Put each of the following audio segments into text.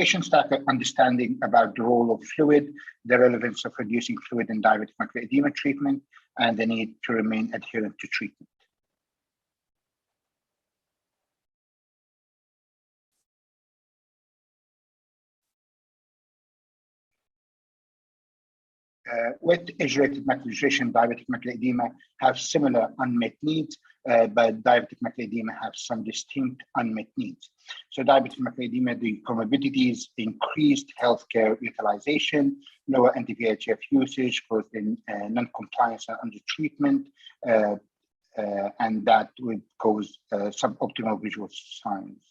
Patients start understanding about the role of fluid, the relevance of reducing fluid in diabetic macular edema treatment, and the need to remain adherent to treatment. With age-related macular degeneration, diabetic macular edema have similar unmet needs, but diabetic macular edema have some distinct unmet needs. So diabetic macular edema, the comorbidities, increased healthcare utilization, lower anti-VEGF usage caused in non-compliance and under treatment, and that would cause suboptimal visual signs.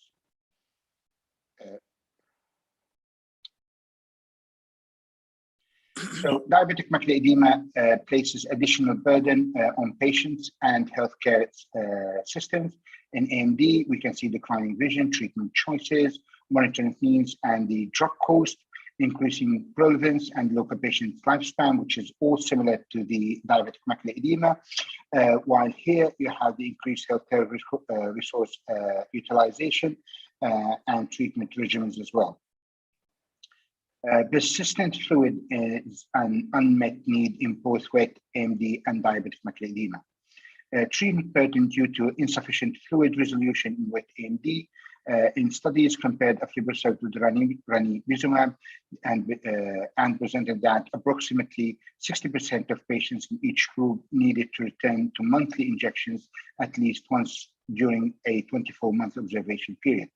So diabetic macular edema places additional burden on patients and healthcare systems. In AMD, we can see declining vision, treatment choices, monitoring needs, and the drug cost, increasing prevalence and local patient lifespan, which is all similar to the diabetic macular edema. While here you have the increased healthcare resource utilization and treatment regimens as well. Persistent fluid is an unmet need in both wet AMD and diabetic macular edema. Treatment burden due to insufficient fluid resolution in wet AMD. In studies compared aflibercept with ranibizumab and presented that approximately 60% of patients in each group needed to return to monthly injections at least once during a 24-month observation period.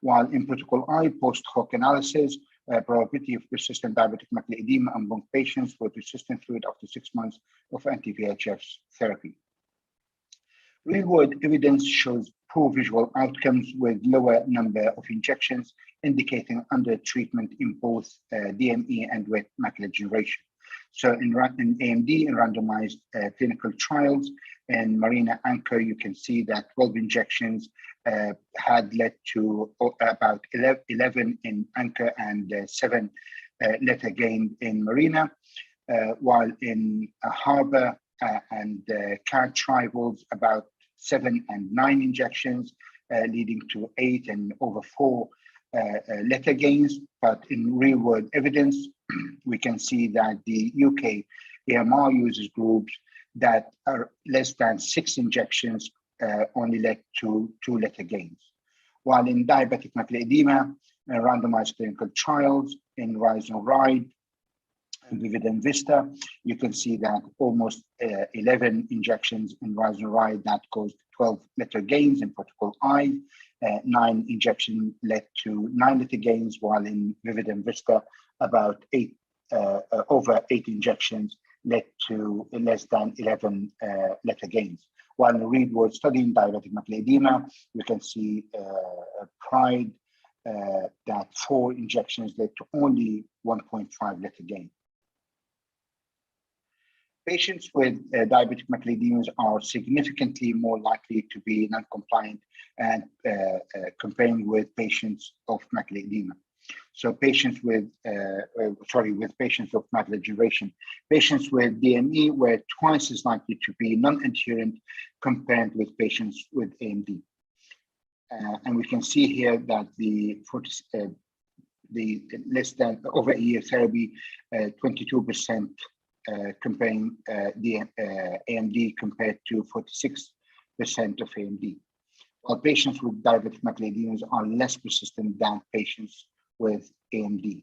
While in protocol I, post-hoc analysis, probability of persistent diabetic macular edema among patients with persistent fluid after 6 months of anti-VEGF therapy. Real-world evidence shows poor visual outcomes with lower number of injections, indicating under treatment in both DME and wet macular degeneration. So in AMD, in randomized clinical trials, in Marina Anchor, you can see that 12 injections had led to about 11 in Anchor and 7 letter gain in Marina, while in Harbor and CAD trials, about 7 and 9 injections, leading to 8 and over 4 letter gains. But in real-world evidence, we can see that the UK AMR users groups that are less than 6 injections only led to 2 letter gains. While in diabetic macular edema, randomized clinical trials in Rise and Ride and Vivid and Vista, you can see that almost 11 injections in Rise and Ride that caused 12 letter gains in protocol I, 9 injections led to 9 letter gains, while in Vivid and Vista, about over 8 injections led to less than 11 letter gains. While in a real-world study in diabetic macular edema, we can see Pride that 4 injections led to only 1.5 letter gain. Patients with diabetic macular edema are significantly more likely to be non-compliant and comparing with patients of macular edema. So patients with, patients of macular degeneration, patients with DME were twice as likely to be non-adherent compared with patients with AMD. And we can see here that the less than over a year therapy, 22% comparing the AMD compared to 46% of AMD. While patients with diabetic macular edema are less persistent than patients with AMD.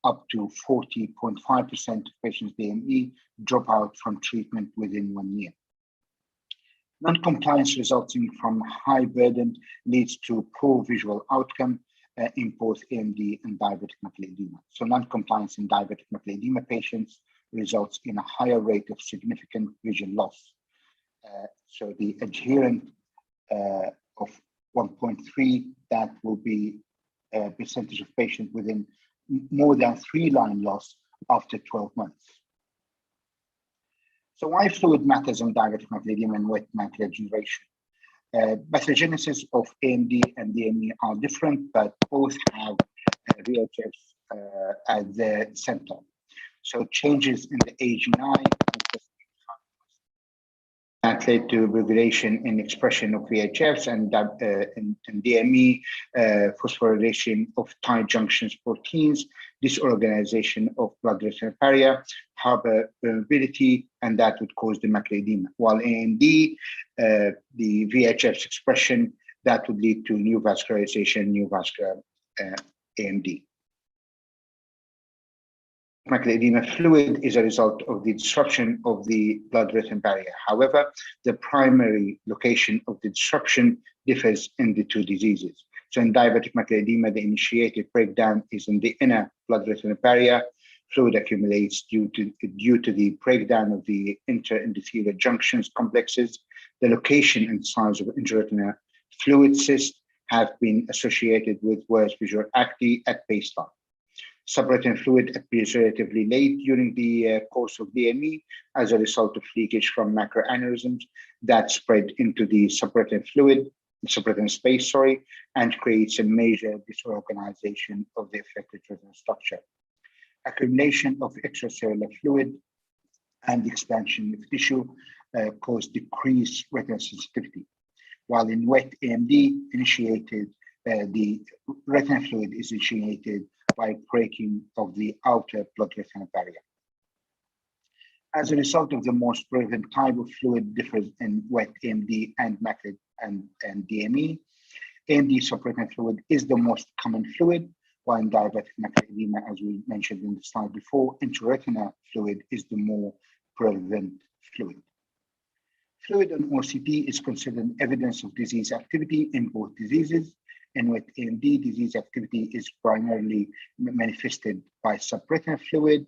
Up to 40.5% of patients with AMD drop out from treatment within 1 year. Non-compliance resulting from high burden leads to poor visual outcome in both AMD and diabetic macular edema. So non-compliance in diabetic macular edema patients results in a higher rate of significant vision loss. So the adherent of 1.3, that will be a percentage of patients within more than 3 line loss after 12 months. So why fluid matters in diabetic macular edema and wet macular degeneration? Pathogenesis of AMD and DME are different, but both have VEGFs at the center. So changes in the age 9 that led to regulation in expression of VHFs and DME, phosphorylation of tight junctions proteins, disorganization of blood-retinal barrier, harbor permeability, and that would cause the macular edema. While AMD, the VHFs expression, that would lead to new vascularization, new vascular AMD. Macular edema fluid is a result of the disruption of the blood-retinal barrier. However, the primary location of the disruption differs in the two diseases. So in diabetic macular edema, the initiated breakdown is in the inner blood-retinal barrier. Fluid accumulates due to the breakdown of the interendothelial junctions complexes. The location and size of intraretinal fluid cysts have been associated with worse visual acuity at baseline. Subretinal fluid appears relatively late during the course of DME as a result of leakage from macroaneurysms that spread into the subretinal space, and creates a major disorganization of the affected retinal structure. Accumulation of extracellular fluid and expansion of tissue cause decreased retinal sensitivity. While in wet AMD, the retinal fluid is initiated by breaking of the outer blood-retinal barrier. As a result of the most prevalent type of fluid differs in wet AMD and macular and DME. AMD subretinal fluid is the most common fluid, while in diabetic macular edema, as we mentioned in the slide before, intraretinal fluid is the more prevalent fluid. Fluid on OCT is considered evidence of disease activity in both diseases. In wet AMD, disease activity is primarily manifested by subretinal fluid,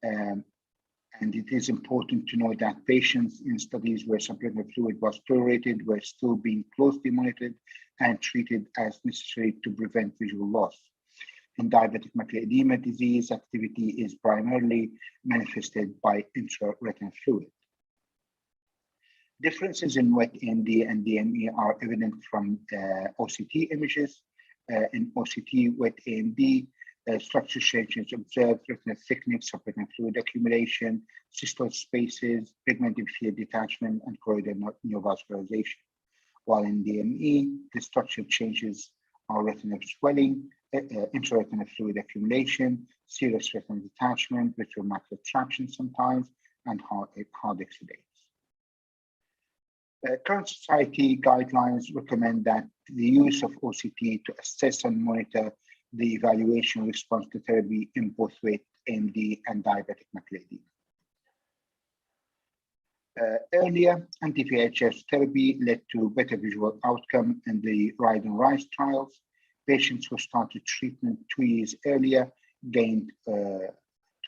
and it is important to know that patients in studies where subretinal fluid was tolerated were still being closely monitored and treated as necessary to prevent visual loss. In diabetic macular edema, disease activity is primarily manifested by intraretinal fluid. Differences in wet AMD and DME are evident from OCT images. In OCT, wet AMD, structure changes observed, retinal thickness, subretinal fluid accumulation, cystoid spaces, pigment epithelial detachment, and choroidal neovascularization. While in DME, the structure changes are retinal swelling, intraretinal fluid accumulation, serous retinal detachment, retromacular traction sometimes, and hard exudates. Current society guidelines recommend that the use of OCT to assess and monitor the evaluation response to therapy in both wet AMD and diabetic macular edema. Earlier, anti-VHF therapy led to better visual outcome in the RIDE and RISE trials. Patients who started treatment 2 years earlier gained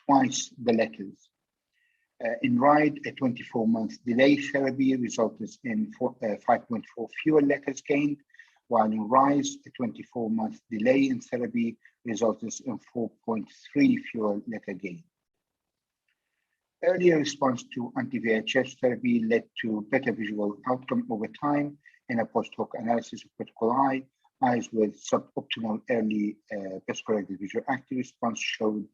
twice the letters. In RIDE, a 24-month delay therapy resulted in 5.4 fewer letters gained, while in RISE, a 24-month delay in therapy resulted in 4.3 fewer letter gain. Earlier response to anti-VHF therapy led to better visual outcome over time. In a post-hoc analysis of critical eye, eyes with suboptimal early best-corrected visual acuity response showed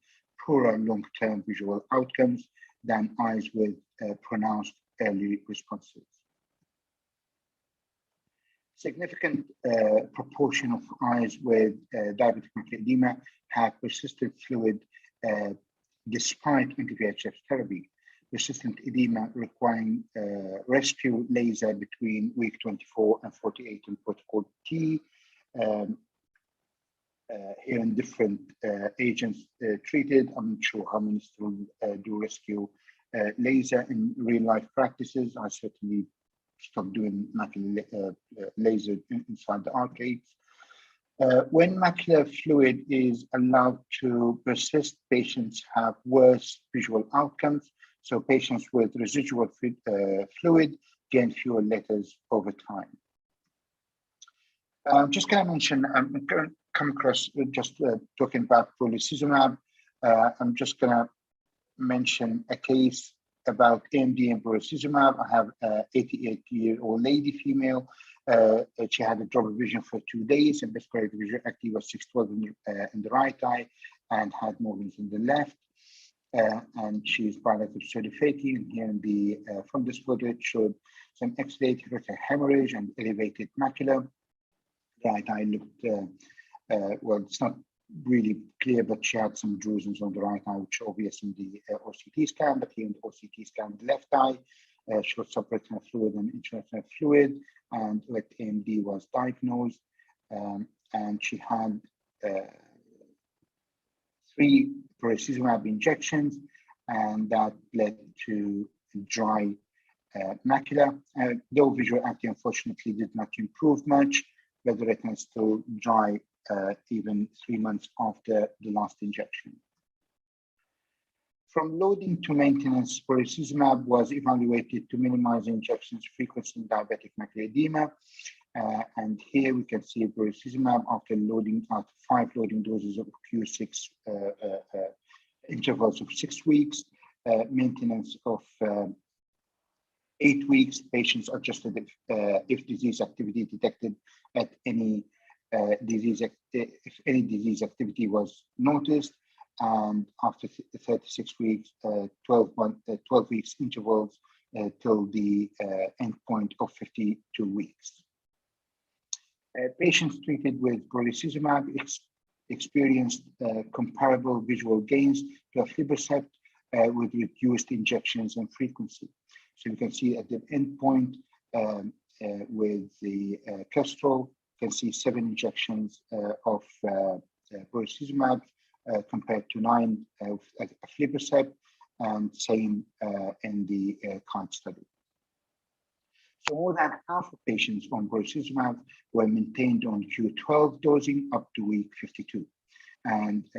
poorer long-term visual outcomes than eyes with pronounced early responses. Significant proportion of eyes with diabetic macular edema have persistent fluid despite anti-VHF therapy. Persistent edema requiring rescue laser between week 24 and 48 in protocol T. Here in different agents treated. I'm not sure how many still do rescue laser in real life practices. I certainly stopped doing macular laser inside the arcades. When macular fluid is allowed to persist, patients have worse visual outcomes. So patients with residual fluid gain fewer letters over time. I'm just going to mention, I'm going to come across just talking about brolucizumab. I'm just going to mention a case about AMD and brolucizumab. I have an 88-year-old lady, female. She had a drop of vision for 2 days, and best corrected visual acuity was 612 in the right eye and had movements in the left. and she's bilateral pseudoaphaky. And here in the from this photo, it showed some X-rated hemorrhage and elevated macula. The right eye looked, well, it's not really clear, but she had some drusen's on the right eye, which are obvious in the OCT scan. But here in the OCT scan, the left eye showed subretinal fluid and intraretinal fluid, and wet AMD was diagnosed. And she had 3 faricimab injections, and that led to dry macula. Though visual acuity unfortunately did not improve much, but the retina is still dry even 3 months after the last injection. From loading to maintenance, faricimab was evaluated to minimize injections frequency in diabetic macular edema. And here we can see faricimab after loading out 5 loading doses of Q6 intervals of 6 weeks, maintenance of 8 weeks. Patients adjusted if disease activity detected at any if any disease activity was noticed, and after 36 weeks, 12 weeks intervals till the endpoint of 52 weeks. Patients treated with faricimab experienced comparable visual gains to aflibercept with reduced injections and frequency. So you can see at the endpoint with the Kestrel, you can see 7 injections of faricimab compared to 9 of aflibercept, and same in the CARD study. So more than half of patients on faricimab were maintained on Q12 dosing up to week 52. And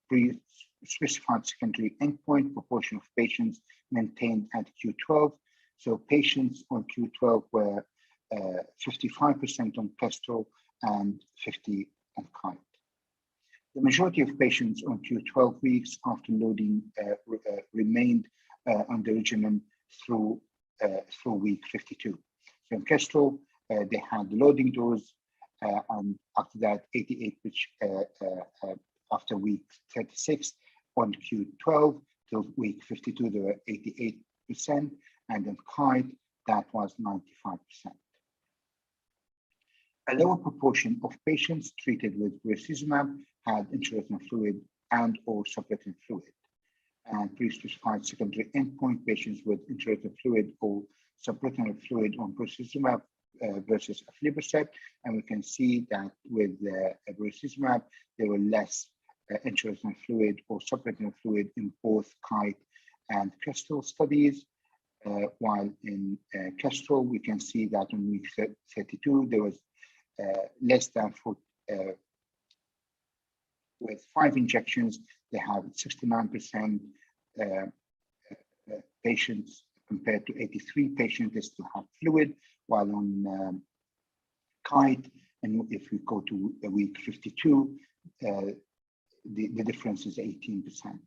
pre-specified secondary endpoint proportion of patients maintained at Q12. So patients on Q12 were 55% on Kestrel and 50% on Kite. The majority of patients on Q12 weeks after loading remained on the regimen through week 52. So in Kestrel, they had the loading dose, and after that, 88, which after week 36, on Q12 till week 52, they were 88%, and in Kite, that was 95%. A lower proportion of patients treated with faricimab had intraretinal fluid and or subretinal fluid. And pre-specified secondary endpoint patients with intraretinal fluid or subretinal fluid on faricimab versus aflibercept, and we can see that with faricimab, there were less intraretinal fluid or subretinal fluid in both Kite and Kestrel studies. While in Kestrel, we can see that on week 32, there was less than 4, with 5 injections, they have 69% patients compared to 83 patients, they still have fluid, while on Kite, and if we go to week 52, the difference is 18%.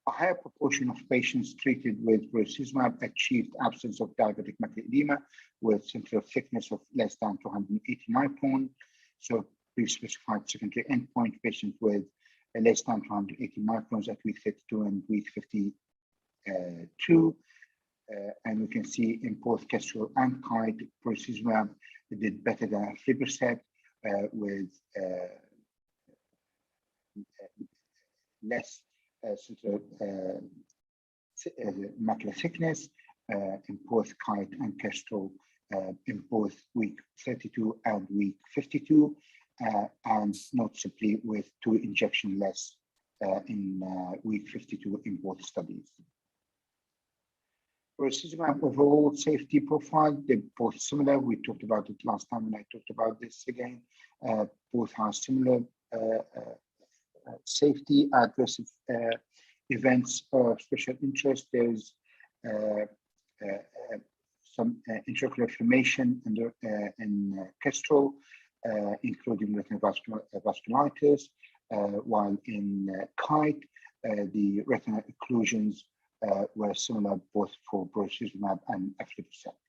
A higher proportion of patients treated with faricimab achieved absence of diabetic macular edema with central thickness of less than 280 micron. So pre-specified secondary endpoint patients with less than 280 microns at week 32 and week 52. And we can see in both Kestrel and Kite, faricimab did better than aflibercept with less macular thickness in both Kite and Kestrel in both week 32 and week 52, and noticeably with 2 injections less in week 52 in both studies. Faricimab overall safety profile, they're both similar. We talked about it last time and I talked about this again. Both have similar safety. Adverse events of special interest. There's some intraocular inflammation in Kestrel, including retinal vasculitis, while in Kite, the retinal occlusions were similar both for faricimab and aflibercept.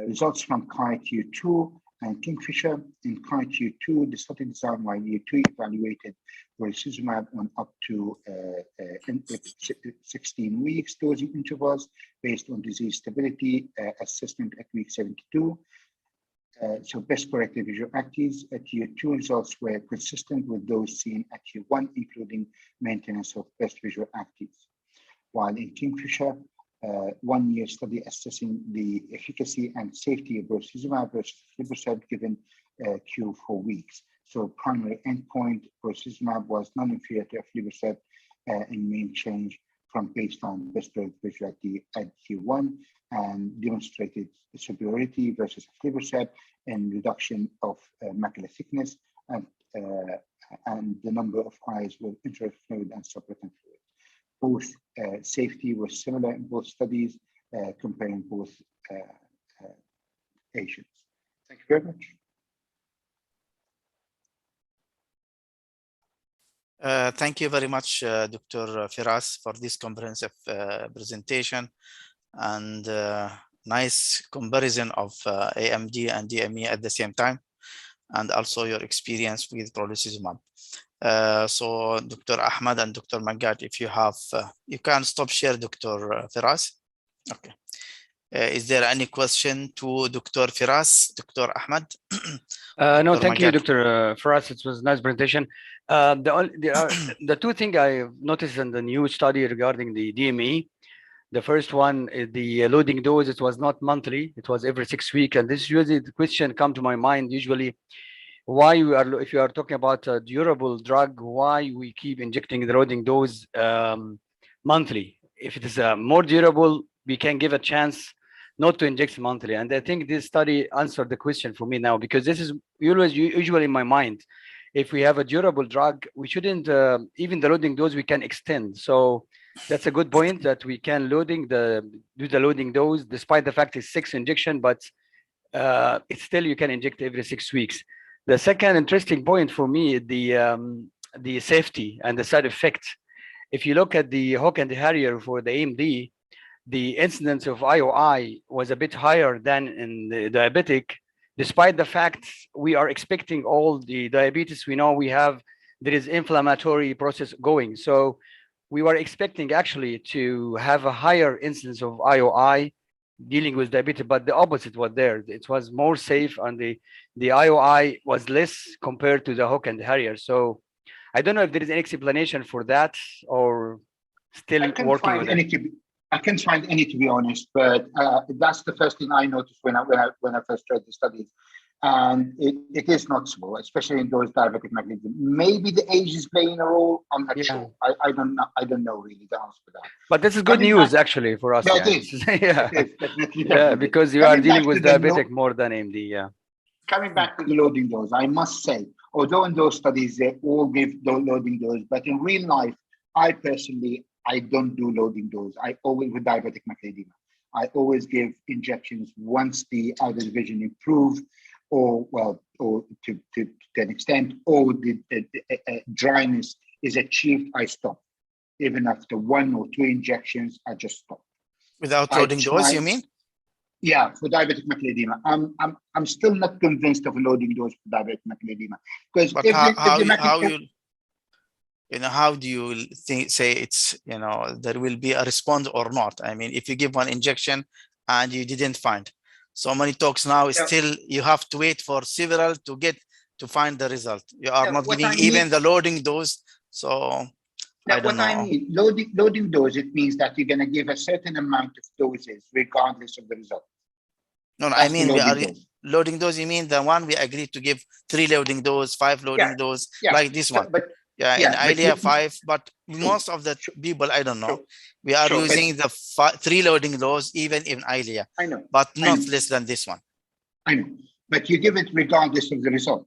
Results from Kite U2 and Kingfisher. In KITE-2, the study design while year 2 evaluated brolucizumab on up to 16 weeks dosing intervals based on disease stability assessment at week 72. So best corrected visual acuities at year 2 results were consistent with those seen at year 1, including maintenance of best visual acuities. While in Kingfisher, 1-year study assessing the efficacy and safety of brolucizumab versus aflibercept given Q4 weeks. So primary endpoint, brolucizumab was non-inferior to aflibercept in mean change from baseline best corrected visual acuity at year 1 and demonstrated superiority versus aflibercept in reduction of macular thickness and the number of eyes with intraocular fluid and subretinal fluid. Both safety was similar in both studies, comparing both agents. Thank you very much. Thank you very much, Dr. Firas, for this comprehensive presentation and nice comparison of AMD and DME at the same time, and also your experience with brolucizumab. So Dr. Ahmad and Dr. Magad, if you have, you can stop share, Dr. Firas. Okay. Is there any question to Dr. Firas, Dr. Ahmad? No, thank you, Dr. Firas. It was a nice presentation. The two things I noticed in the new study regarding the DME, the first one is the loading dose. It was not monthly, it was every 6 weeks. And this usually the question come to my mind usually, why we are, if you are talking about a durable drug, why we keep injecting the loading dose monthly? If it is more durable, we can give a chance not to inject monthly. And I think this study answered the question for me now, because this is usually in my mind. If we have a durable drug, we shouldn't, even the loading dose we can extend. So that's a good point that we can do the loading dose, despite the fact it's 6 injection, but it's still you can inject every 6 weeks. The second interesting point for me is the safety and the side effects. If you look at the Hook and Harrier for the AMD, the incidence of IOI was a bit higher than in the diabetic, despite the fact we are expecting all the diabetes we know we have, there is inflammatory process going. So we were expecting actually to have a higher incidence of IOI dealing with diabetes, but the opposite was there. It was more safe, and the IOI was less compared to the Hook and Harrier. So I don't know if there is any explanation for that, or still working with it. I can't find any, to be honest, but that's the first thing I noticed when I first read the studies. And it is noticeable, especially in those diabetic mechanisms. Maybe the age is playing a role. I'm not sure. I don't know. I don't know really the answer to that. But this is good news actually for us. Yeah, it is. Yeah, it is, definitely. Yeah, because you are dealing with diabetic more than AMD. Yeah. Coming back to the loading dose, I must say, although in those studies they all give the loading dose, but in real life, I personally don't do loading dose. I always, with diabetic macular edema, I always give injections once the either the vision improves, or to an extent, or the dryness is achieved, I stop. Even after 1 or 2 injections, I just stop. Without loading dose, you mean? Yeah, for diabetic macular edema. I'm still not convinced of a loading dose for diabetic macular edema, because how do you say it's, there will be a response or not? I mean, if you give 1 injection and you didn't find, so many talks now, still you have to wait for several to find the result. You are not giving even the loading dose. So I don't know. I mean, loading dose, it means that you're going to give a certain amount of doses regardless of the result. No, I mean, loading dose, you mean the one we agreed to give 3 loading dose, 5 loading dose, like this one. In ILIA 5, but most of the people, I don't know, we are using the 3 loading dose even in ILIA. I know, but not less than this one. I know, but you give it regardless of the result.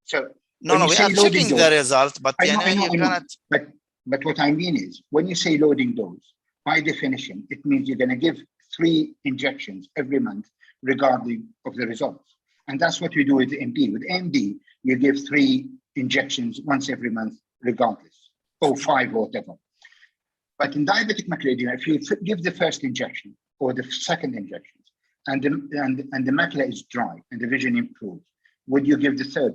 So no, we are checking the result, but you cannot. But what I mean is, when you say loading dose, by definition, it means you're going to give 3 injections every month, regardless of the results. And that's what we do with AMD. With AMD, you give 3 injections once every month, regardless, or 5 or whatever. But in diabetic macular edema, if you give the first injection or the second injection, and the macula is dry and the vision improves, would you give the third?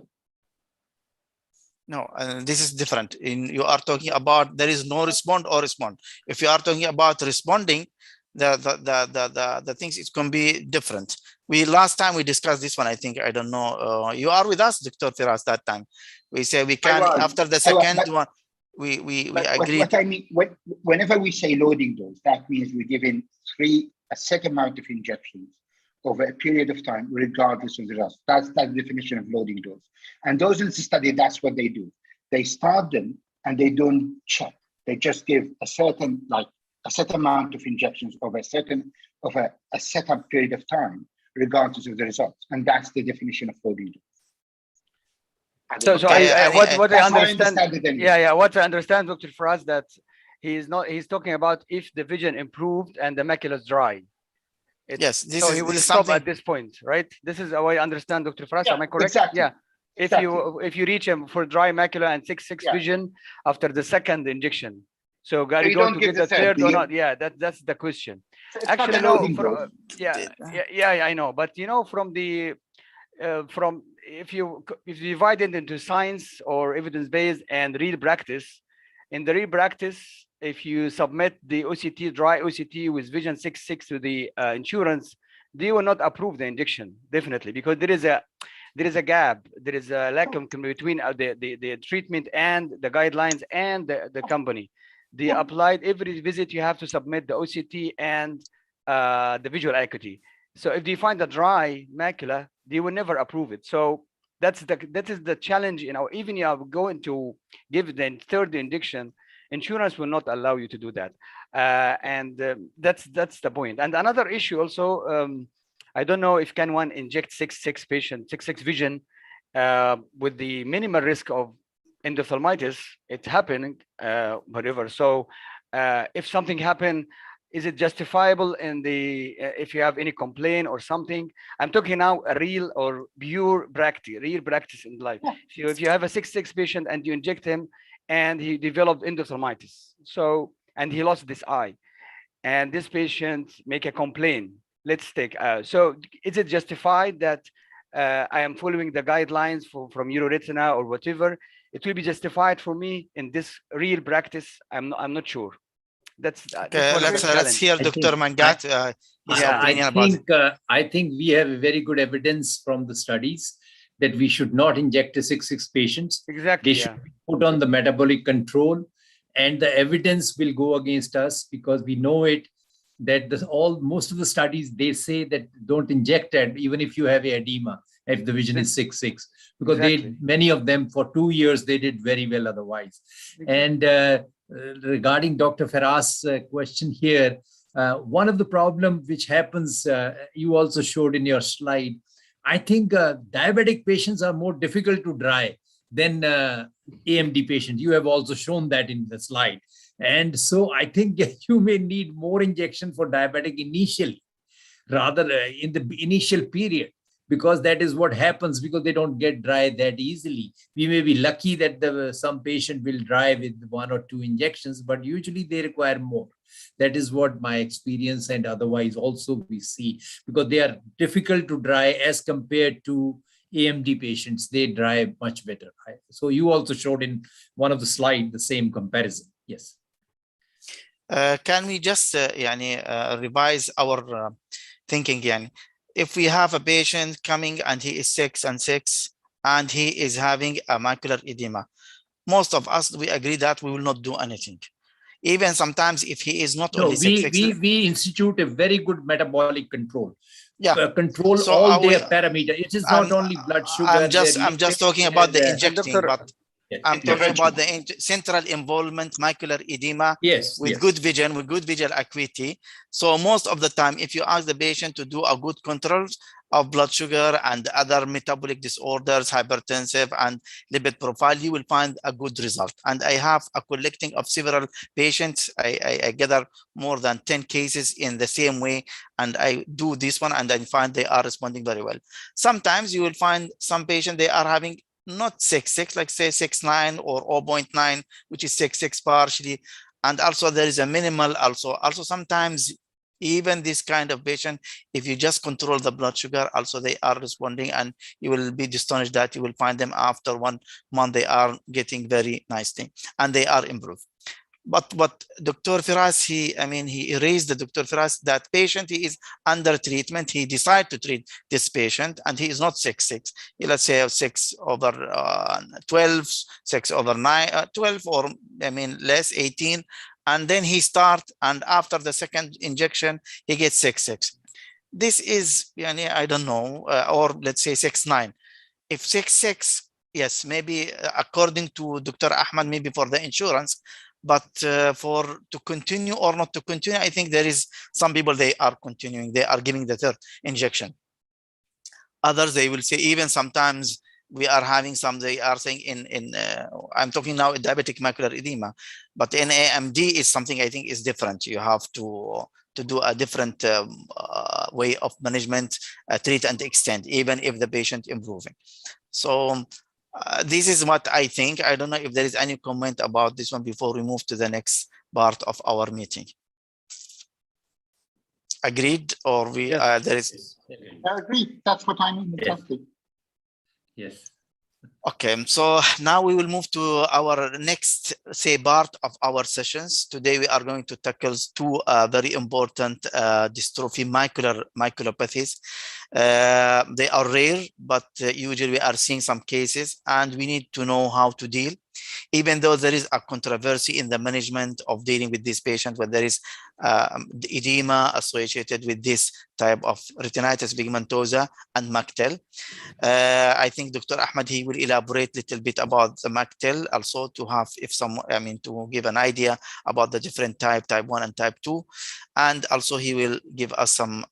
No, this is different. You are talking about there is no respond or respond. If you are talking about responding, the things, it can be different. Last time we discussed this one. I think, I don't know. You are with us, Dr. Firas, that time. We say we can after the second one. We agreed. What I mean, whenever we say loading dose, that means we're giving a set amount of injections over a period of time, regardless of the results. That's the definition of loading dose. And those in the study, that's what they do. They start them and they don't check. They just give a certain, a set amount of injections over a set up period of time, regardless of the results. And that's the definition of loading dose. What I understand, what I understand, Dr. Firas, that he's talking about if the vision improved and the macula is dry. Yes, he will stop at this point, right? This is how I understand, Dr. Firas. Am I correct? Exactly. Yeah. If you reach him for dry macula and 6/6 vision after the second injection, so are you going to get the third or not? Yeah, that's the question. Actually, no. I know, but if you divide it into science or evidence-based and real practice, in the real practice, if you submit the OCT, dry OCT with vision 6/6 to the insurance, they will not approve the injection, definitely, because there is a gap, there is a lack of between the treatment and the guidelines and the company. They applied every visit, you have to submit the OCT and the visual acuity. So if they find a dry macula, they will never approve it. So that is the challenge. Even if you are going to give the third injection, insurance will not allow you to do that, that's the point. And another issue also, I don't know if can one inject 6/6 vision with the minimal risk of endophthalmitis. It's happening, whatever. So if something happened, is it justifiable in if you have any complaint or something? I'm talking now a real or pure real practice in life. So if you have a 6/6 patient and you inject him and he developed endophthalmitis, and he lost this eye, and this patient make a complaint, let's take, so is it justified that I am following the guidelines from Euroretina or whatever? It will be justified for me in this real practice? I'm not sure. Let's hear Dr. Mangat. I think we have a very good evidence from the studies that we should not inject the 6/6 patients. Exactly. They should be put on the metabolic control, and the evidence will go against us, because we know it that most of the studies, they say that don't inject it even if you have edema, if the vision is 6/6, because many of them for 2 years they did very well otherwise. And regarding Dr. Firas' question here, one of the problem which happens, you also showed in your slide, I think diabetic patients are more difficult to dry than AMD patients. You have also shown that in the slide. And so I think you may need more injection for diabetic initially, rather in the initial period, because that is what happens, because they don't get dry that easily. We may be lucky that some patient will dry with 1 or 2 injections, but usually they require more. That is what my experience and otherwise also we see, because they are difficult to dry as compared to AMD patients. They dry much better. So you also showed in one of the slides the same comparison. Yes. Can we just revise our thinking again? If we have a patient coming and he is 6/6 and he is having a macular edema, most of us, we agree that we will not do anything. Even sometimes if he is not only 6/6. We institute a very good metabolic control. Control all their parameters. It is not only blood sugar. I'm just talking about the injecting, but I'm talking about the central involvement macular edema with good vision, with good visual acuity. So most of the time, if you ask the patient to do a good control of blood sugar and other metabolic disorders, hypertensive and lipid profile, you will find a good result. And I have a collecting of several patients. I gather more than 10 cases in the same way, and I do this one and I find they are responding very well. Sometimes you will find some patients, they are having not 6/6, like say 6/9 or 0.9, which is 6/6 partially. And also there is a minimal also sometimes Even this kind of patient, if you just control the blood sugar, also they are responding, and you will be astonished that you will find them after 1 month, they are getting very nicely and they are improved. But Dr. Firas, he raised the Dr. Firas that patient, he is under treatment. He decided to treat this patient, and he is not 6'6". Let's say 6/12, 6/12, or less, 18. And then he start, and after the second injection, he gets 6'6". This is, I don't know, or let's say 6'9". If 6'6", yes, maybe according to Dr. Ahmad, maybe for the insurance, but for to continue or not to continue, I think there is some people, they are continuing, they are giving the third injection. Others, they will say, even sometimes we are having some, they are saying I'm talking now diabetic macular edema, but in AMD is something I think is different. You have to do a different way of management, treat and extend, even if the patient improving. So this is what I think. I don't know if there is any comment about this one before we move to the next part of our meeting. Agreed? Or we there is? Agreed. That's what I mean. Exactly. Yes. Okay, so now we will move to our next, part of our sessions. Today we are going to tackle two very important dystrophy maculopathies. They are rare, but usually we are seeing some cases, and we need to know how to deal. Even though there is a controversy in the management of dealing with this patient, when there is edema associated with this type of retinitis pigmentosa and MACTEL. I think Dr. Ahmad, he will elaborate a little bit about the MACTEL, also to have, to give an idea about the different type 1 and type 2. And also he will give us some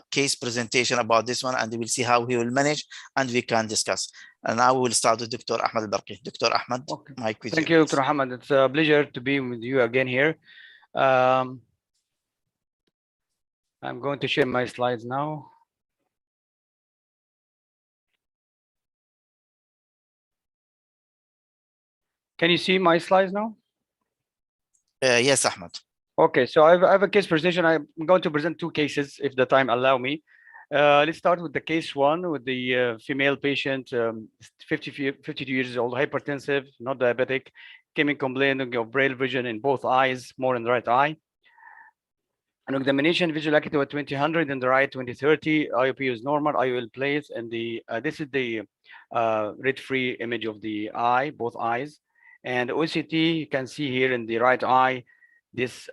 case presentation about this one, and we will see how he will manage, and we can discuss. And now we will start with Dr. Ahmad Al-Barqi. Dr. Ahmad, okay. mic with Thank you. you, Dr. Ahmad. It's a pleasure to be with you again here. I'm going to share my slides now. Can you see my slides now? Yes, Ahmad. Okay, so I have a case presentation. I'm going to present two cases, if the time allow me. Let's start with the case one, with the female patient, 52 years old, hypertensive, not diabetic, came in complaining of braille vision in both eyes, more in the right eye. An examination, visual acuity was 20/100 in the right, 20/30. IOP is normal, IOL place, and this is the red-free image of the eye, both eyes. And OCT, you can see here in the right eye, this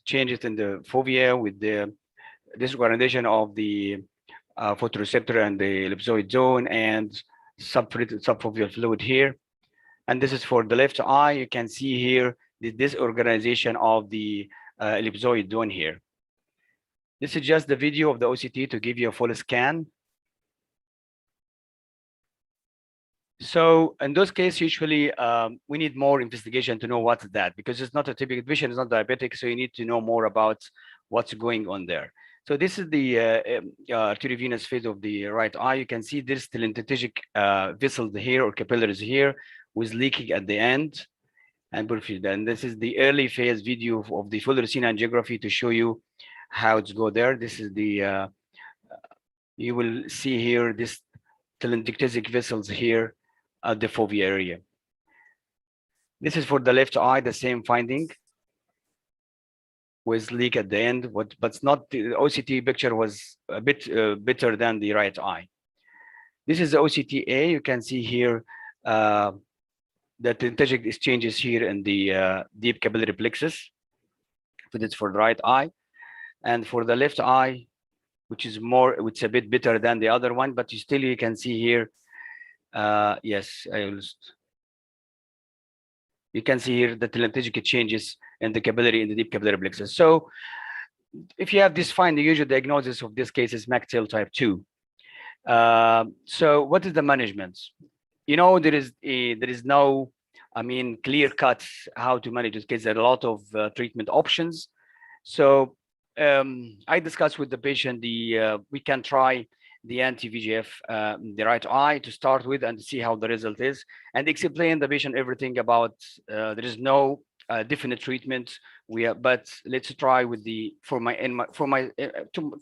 changes in the fovea with the disorganization of the photoreceptor and the ellipsoid zone and subfoveal fluid here. And this is for the left eye. You can see here the disorganization of the ellipsoid zone here. This is just the video of the OCT to give you a full scan. So in those cases, usually we need more investigation to know what's that, because it's not a typical vision, it's not diabetic, so you need to know more about what's going on there. So this is the arteriovenous phase of the right eye. You can see this telangiectatic vessels here, or capillaries here, with leaking at the end. And this is the early phase video of the full retina angiography to show you how it's go there. This is the, you will see here, this telangiectatic vessels here at the fovea area. This is for the left eye, the same finding with leak at the end, but it's not, the OCT picture was a bit better than the right eye. This is the OCT-A. You can see here the telangiectatic exchanges here in the deep capillary plexus. So that's for the right eye. And for the left eye, which is more, it's a bit better than the other one, but you can see here, yes, you can see here the telangiectatic changes in the capillary, in the deep capillary plexus. So if you have this finding, usual diagnosis of this case is MACTEL type 2. So what is the management? You know, there is no, clear cut how to manage this case. There are a lot of treatment options. So I discussed with the patient we can try the anti-VEGF in the right eye to start with and see how the result is, and explain the patient everything about there is no definite treatment. But let's try with the to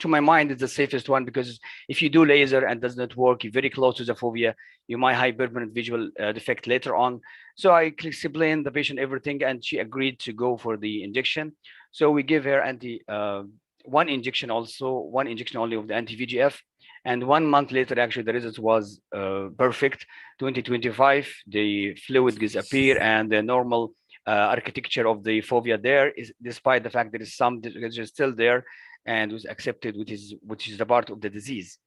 my mind, it's the safest one, because if you do laser and does not work, you're very close to the fovea, you might have permanent visual defect later on. So I explained the patient everything, and she agreed to go for the injection. So we give her one injection only of the anti-VEGF. And 1 month later, actually, the result was perfect. 2025, the fluid disappear, and the normal architecture of the fovea there is, despite the fact there is some is still there, and was accepted, which is the part of the disease.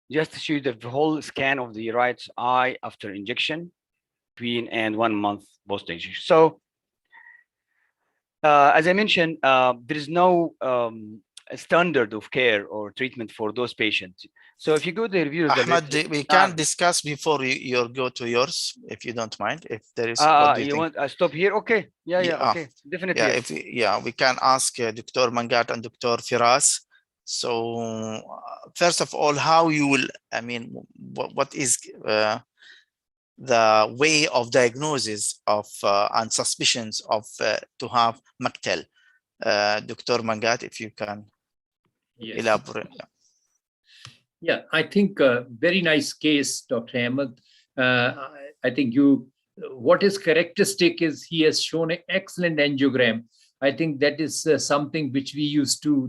Just to show you the whole scan of the right eye after injection, between and 1 month post injection. So as I mentioned, there is no standard of care or treatment for those patients. So if you go to the review, Ahmed, we can discuss before you go to yours, if you don't mind. If there is, you want I stop here? Okay, okay, definitely. Yeah, we can ask Dr. Mangat and Dr. Firas. So first of all, how you will, I mean, what is the way of diagnosis of and suspicions of to have Mactel? Dr. Mangat, if you can elaborate. Yeah, I think very nice case, Dr. Ahmed. I think what is characteristic is he has shown an excellent angiogram. I think that is something which we used to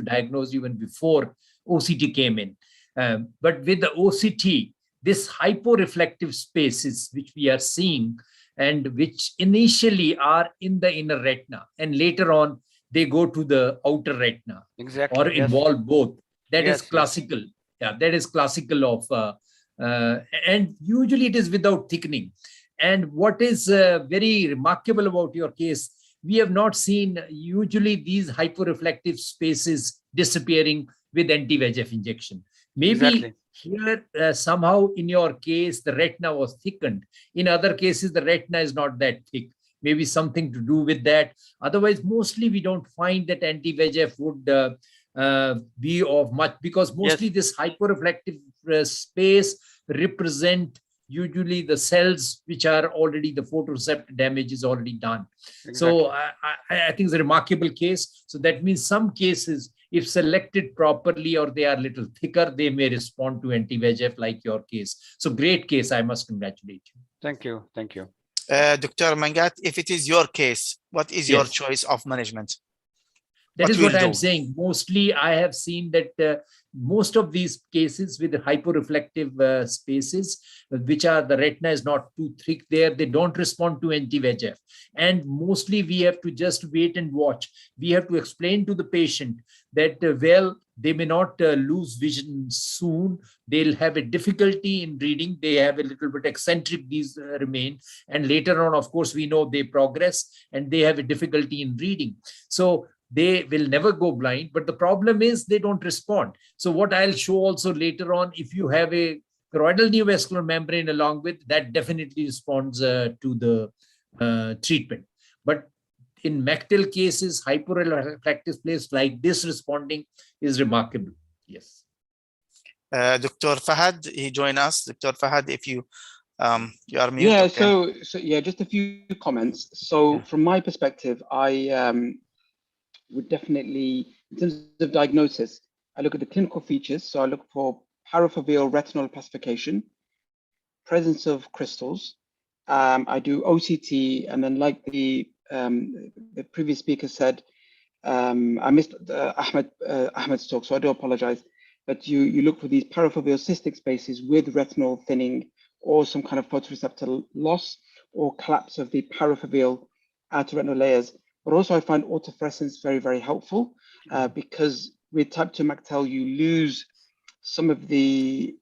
diagnose even before OCT came in. But with the OCT, this hyporeflective spaces which we are seeing, and which initially are in the inner retina, and later on they go to the outer retina, or involve both. That is classical. Yeah, that is classical of, and usually it is without thickening. And what is very remarkable about your case, we have not seen usually these hyporeflective spaces disappearing with anti-VEGF injection. Maybe here somehow in your case, the retina was thickened. In other cases, the retina is not that thick. Maybe something to do with that. Otherwise, mostly we don't find that anti-VEGF would be of much, because mostly this hyporeflective space represent usually the cells which are already, the photoreceptor damage is already done. So I think it's a remarkable case. So that means some cases, if selected properly or they are a little thicker, they may respond to anti-VEGF like your case. So great case. I must congratulate you. Thank you. Thank you. Dr. Mangat, if it is your case, what is your choice of management? That is what I'm saying. Mostly I have seen that most of these cases with hyporeflective spaces, which are the retina is not too thick there, they don't respond to anti-VEGF. And mostly we have to just wait and watch. We have to explain to the patient that, well, they may not lose vision soon. They'll have a difficulty in reading. They have a little bit eccentric, these remain. And later on, of course, we know they progress and they have a difficulty in reading. So they will never go blind, but the problem is they don't respond. So what I'll show also later on, if you have a choroidal neovascular membrane along with, that definitely responds to the treatment. But in Mactel cases, hyporeflective place like this responding is remarkable. Yes. Dr. Fahad, he joined us. Dr. Fahad, if you are mute. Yeah, okay. so yeah, just a few comments. So from my perspective, I would definitely, in terms of diagnosis, I look at the clinical features. So I look for parafoveal retinal opacification, presence of crystals. I do OCT, and then like the previous speaker said, I missed Ahmed's talk, so I do apologize. But you look for these parafoveal cystic spaces with retinal thinning or some kind of photoreceptor loss or collapse of the parafoveal outer retinal layers. But also I find autofluorescence very, very helpful because with type 2 Mactel, you lose some of the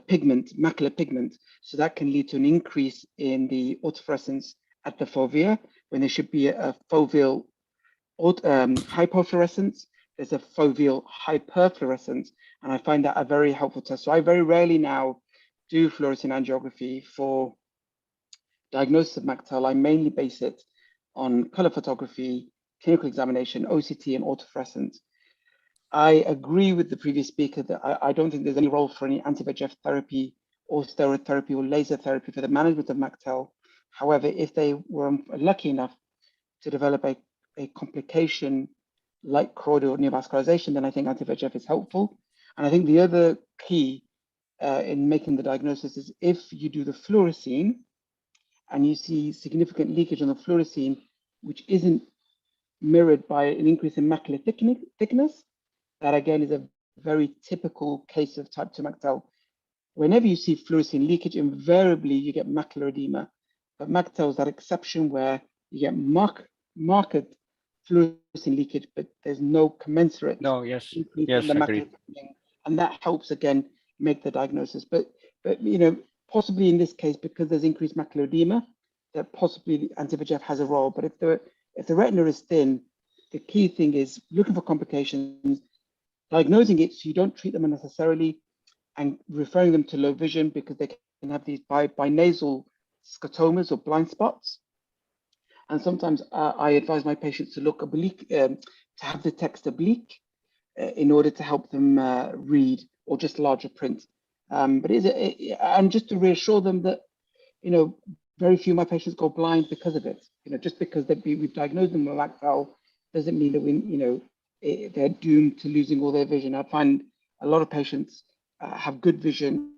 pigment, macular pigment. So that can lead to an increase in the autofluorescence at the fovea when there should be a foveal hypofluorescence. There's a foveal hyperfluorescence. And I find that a very helpful test. So I very rarely now do fluorescein angiography for diagnosis of Mactel. I mainly base it on color photography, clinical examination, OCT, and autofluorescence. I agree with the previous speaker that I don't think there's any role for any anti-VEGF therapy or steroid therapy or laser therapy for the management of Mactel. However, if they were lucky enough to develop a complication like choroidal neovascularization, then I think anti-VEGF is helpful. And I think the other key in making the diagnosis is if you do the fluorescein and you see significant leakage on the fluorescein, which isn't mirrored by an increase in macular thickness, that again is a very typical case of type 2 Mactel. Whenever you see fluorescein leakage, invariably you get macular edema. But Mactel is that exception where you get marked fluorescein leakage, but there's no commensurate increase in the macular thickening, and that helps again make the diagnosis. But you know, possibly in this case, because there's increased macular edema, that possibly the anti-VEGF has a role. But if the retina is thin, the key thing is looking for complications, diagnosing it so you don't treat them unnecessarily, and referring them to low vision because they can have these binasal scotomas or blind spots. And sometimes I advise my patients to look oblique, to have the text oblique in order to help them read, or just larger print. But and just to reassure them that, you know, very few of my patients go blind because of it. You know, just because we've diagnosed them with Mactel doesn't mean that they're doomed to losing all their vision. I find a lot of patients have good vision,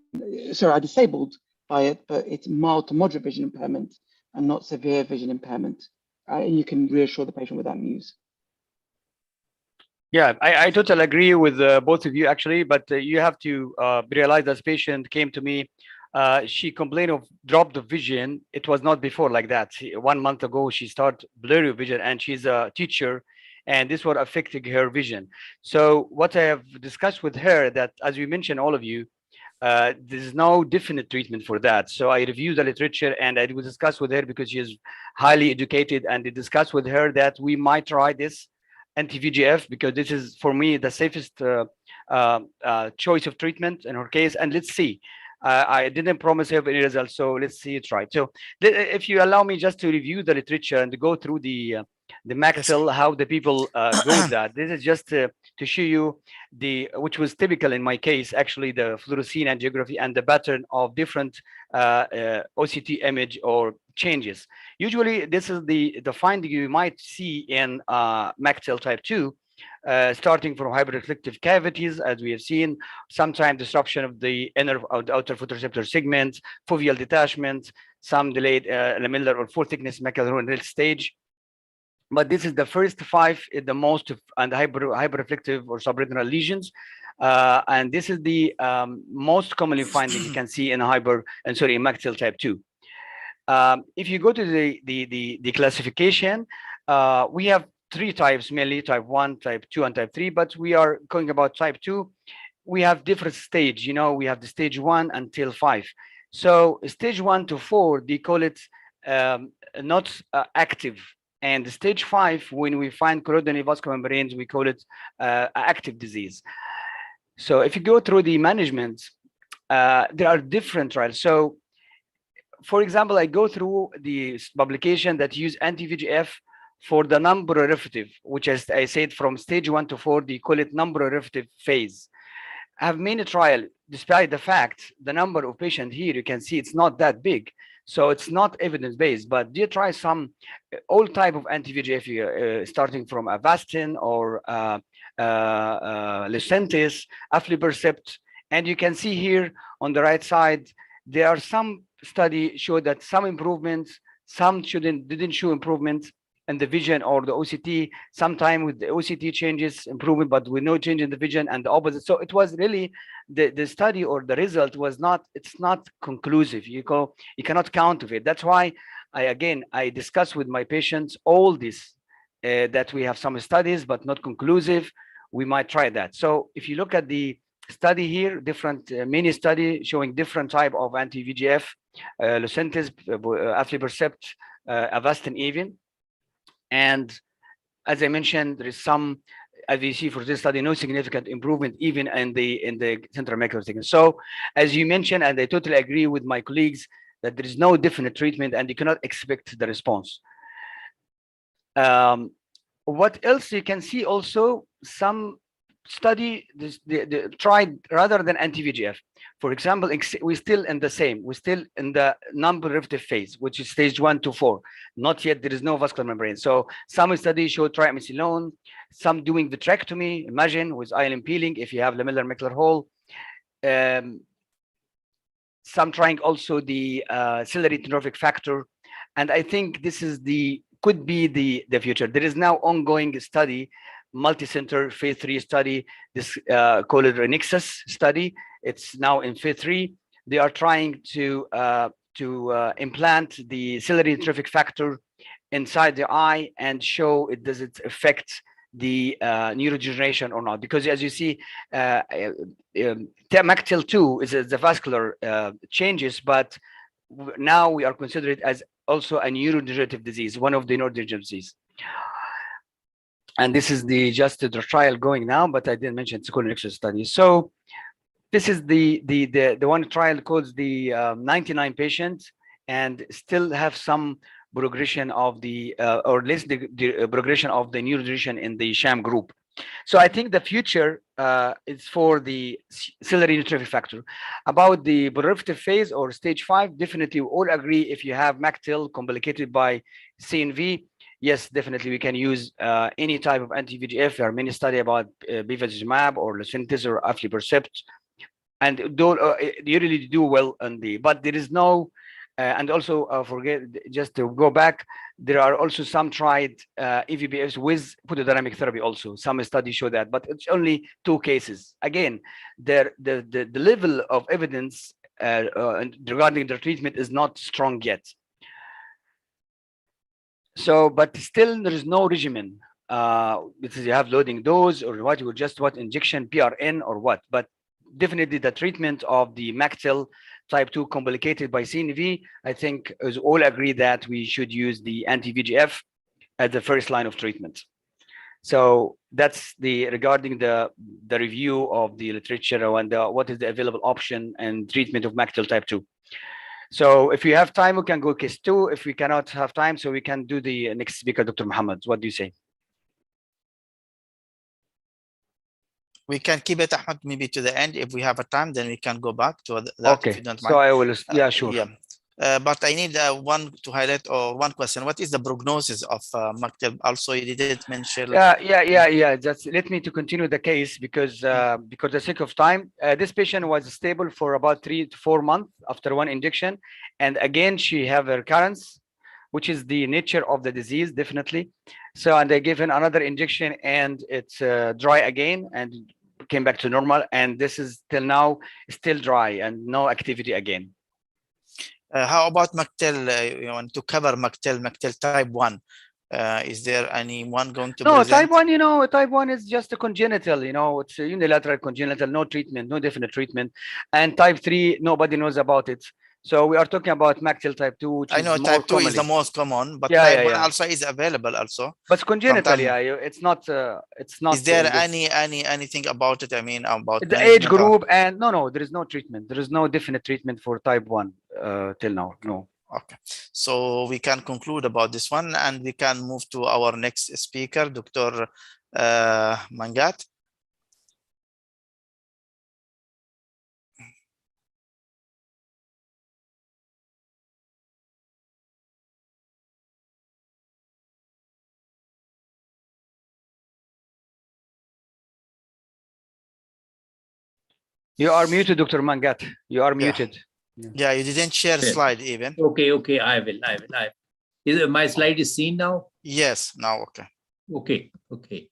are disabled by it, but it's mild to moderate vision impairment and not severe vision impairment. And you can reassure the patient with that news. Yeah, I totally agree with both of you actually, but you have to realize this patient came to me. She complained of drop of vision. It was not before like that. 1 month ago, she started blurry vision, and she's a teacher, and this was affecting her vision. So what I have discussed with her, that as you mentioned, all of you, there's no definite treatment for that. So I reviewed the literature and I would discuss with her, because she is highly educated, and I discussed with her that we might try this anti-VEGF, because this is for me the safest choice of treatment in her case. And let's see. I didn't promise her any results, so let's see it right. So if you allow me just to review the literature and to go through the Mactel, how the people go with that. This is just to show you which was typical in my case, actually, the fluorescein angiography and the pattern of different OCT image or changes. Usually, this is the finding you might see in Mactel type 2. Starting from hyperreflective cavities, as we have seen, sometimes disruption of the inner or the outer photoreceptor segments, foveal detachment, some delayed lamellar or full thickness macular stage. But this is the first 5, the most, and hyperreflective or subretinal lesions. And this is the most commonly finding you can see in Mactel type 2. If you go to the classification, we have 3 types mainly: type 1, type 2, and type 3. But we are going about type 2. We have different stage. You know, we have the stage 1 until 5. So stage 1 to 4, they call it not active. And stage 5, when we find choroidal neovascular membranes, we call it active disease. So if you go through the management, there are different trials. So, for example, I go through the publication that use anti-VEGF for the non-proliferative, which, as I said, from stage 1 to 4, they call it non-proliferative phase. I have made a trial, despite the fact the number of patients here, you can see it's not that big. So it's not evidence-based, but they try some all type of anti-VEGF, starting from Avastin or Lucentis, aflibercept. And you can see here on the right side, there are some studies show that some improvements, some didn't show improvements in the vision or the OCT. Sometimes with the OCT changes improvement, but with no change in the vision, and the opposite. So it was really the study or the result was not, it's not conclusive. You cannot count of it. That's why I discuss with my patients all this, that we have some studies but not conclusive. We might try that. So if you look at the study here, different mini study showing different type of anti-VEGF, Lucentis, aflibercept, Avastin even. And as I mentioned, there is some, as you see for this study, no significant improvement even in the central macular thickness. So as you mentioned, and I totally agree with my colleagues, that there is no definite treatment and you cannot expect the response. What else you can see also, some study tried rather than anti-VEGF. For example, we're still in the same. We're still in the non-proliferative phase, which is stage 1 to 4. Not yet. There is no vascular membrane. So some studies show triamcinolone. Some doing vitrectomy. Imagine with ILM peeling if you have lamellar macular hole. Some trying also the ciliary trophic factor, and I think this is could be the future. There is now ongoing study, multi-center phase 3 study, this called it Renixus study. It's now in phase 3. They are trying to implant the ciliary trophic factor inside the eye and show does it affect the neurodegeneration or not, because as you see, MACTL2 is the vascular changes, but now we are considering it as also a neurodegenerative disease, one of the neurodegenerative disease. And this is just the trial going now, but I didn't mention it's called an study. So this is the one trial called the 99 patients, and still have some progression of the or less the progression of the neurodegeneration in the sham group. So I think the future is for the ciliary trophic factor. About the proliferative phase or stage 5, definitely we all agree if you have MACTL complicated by CNV, yes, definitely we can use any type of anti-VEGF. There are many studies about bevacizumab or Lucentis or aflibercept, and you really do well on but there is no. And also forget, just to go back, there are also some tried EVBFs with photodynamic therapy also. Some studies show that, but it's only 2 cases. Again, the level of evidence regarding the treatment is not strong yet. So, but still there is no regimen. Because you have loading dose or what, you just what injection, PRN or what, but definitely the treatment of the MACTL type 2 complicated by CNV, I think is all agree that we should use the anti-VEGF as the first line of treatment. So that's regarding the review of the literature and what is the available option and treatment of MACTL type 2. So if you have time, we can go case 2. If we cannot have time, so we can do the next speaker, Dr. Muhammad. What do you say? We can keep it, Ahmed, maybe to the end. If we have a time, then we can go back to that, okay. If you don't mind. So I will, yeah, sure. But I need one to highlight or one question. What is the prognosis of MACTL? Also, you didn't mention. Yeah. Just let me to continue the case because the sake of time, this patient was stable for about 3 to 4 months after 1 injection, and again she have a recurrence, which is the nature of the disease, definitely. So, and they gave him another injection, and it's dry again and came back to normal. And this is till now still dry and no activity again. How about MACTL? You want to cover MACTL type 1? Is there anyone going to present? Type 1, type 1 is just a congenital, it's a unilateral congenital, no treatment, no definite treatment. And type 3, nobody knows about it. So we are talking about MACTL type 2, which I know type 2 is the most common, but type 1 also is available also. But it's congenital, it's not. Is there anything about it? I mean, about the age group and no, there is no treatment. There is no definite treatment for type 1 till now. No. Okay, so we can conclude about this one, and we can move to our next speaker, Dr. Mangat. You are muted, Dr. Mangat. You are muted. Yeah, you didn't share slide even. Okay, I will. My slide is seen now? Yes, now okay. Okay.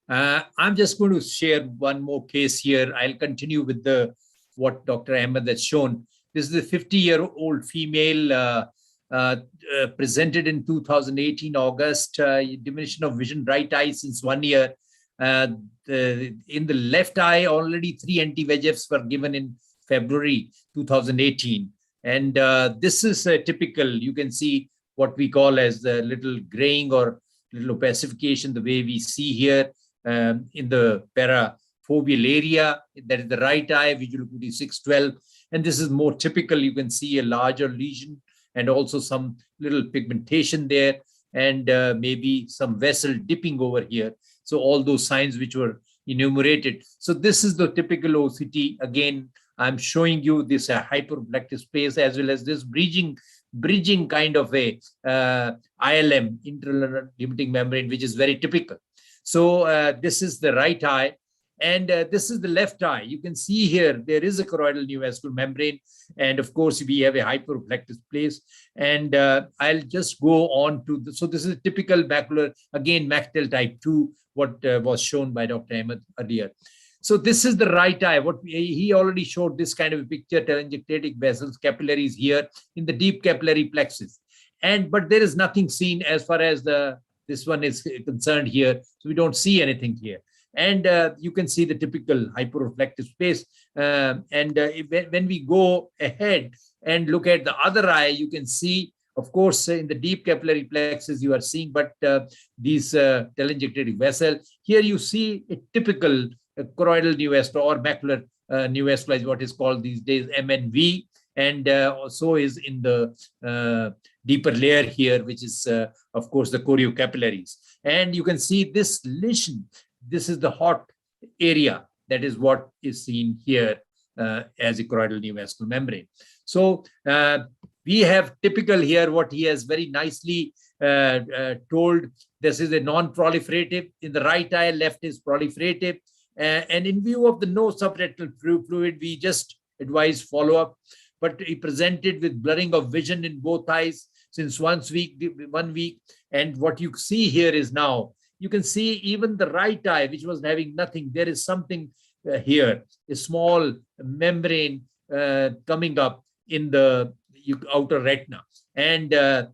I'm just going to share one more case here. I'll continue with what Dr. Ahmed has shown. This is a 50-year-old female presented in 2018 August, diminution of vision, right eye since 1 year. In the left eye, already 3 anti-VEGFs were given in February 2018. And this is typical. You can see what we call as the little graying or little opacification, the way we see here in the parafoveal area. That is the right eye, visual acuity 612. And this is more typical. You can see a larger lesion and also some little pigmentation there, and maybe some vessel dipping over here. So all those signs which were enumerated. So this is the typical OCT. Again, I'm showing you this hyperreflective space as well as this bridging kind of a ILM, internal limiting membrane, which is very typical. So this is the right eye, and this is the left eye. You can see here there is a choroidal neovascular membrane, and of course we have a hyperreflective place. And I'll just go on to so this is a typical macular, again Mactel type 2, what was shown by Dr. Ahmed earlier. So this is the right eye. What he already showed this kind of a picture, telangiectatic vessels, capillaries here in the deep capillary plexus. But there is nothing seen as far as this one is concerned here. So we don't see anything here. And you can see the typical hyperreflective space. When we go ahead and look at the other eye, you can see, of course, in the deep capillary plexus you are seeing, but these telangiectatic vessel. Here you see a typical choroidal neovascular or macular neovascular is what is called these days MNV, and also is in the deeper layer here, which is of course the choriocapillaries. And you can see this lesion. This is the hot area. That is what is seen here as a choroidal neovascular membrane. So we have typical here what he has very nicely told. This is a non-proliferative. In the right eye, left is proliferative. And in view of the no subretinal fluid, we just advise follow-up. But he presented with blurring of vision in both eyes since 1 week. And what you see here is now, you can see even the right eye, which was having nothing, there is something here, a small membrane coming up in the outer retina. And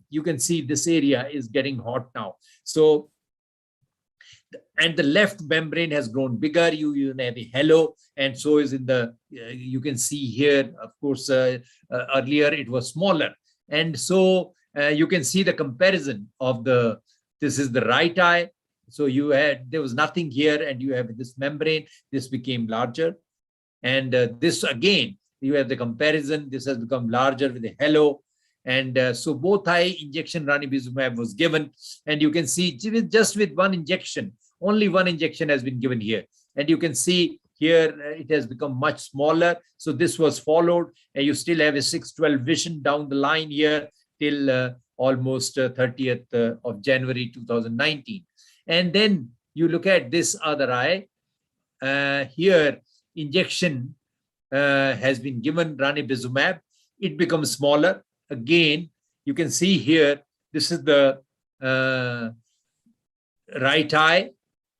you can see this area is getting hot now. So, and the left membrane has grown bigger. You have a halo, and so is in the, you can see here, of course, earlier it was smaller. And so you can see the comparison of this is the right eye. So there was nothing here, and you have this membrane, this became larger. And this again, you have the comparison, this has become larger with a halo. And so both eye injection ranibizumab was given, and you can see just with one injection, only one injection has been given here. And you can see here it has become much smaller. So this was followed, and you still have a 6-12 vision down the line here till almost 30th of January 2019. And then you look at this other eye. Here, injection has been given ranibizumab. It becomes smaller. Again, you can see here, this is the right eye,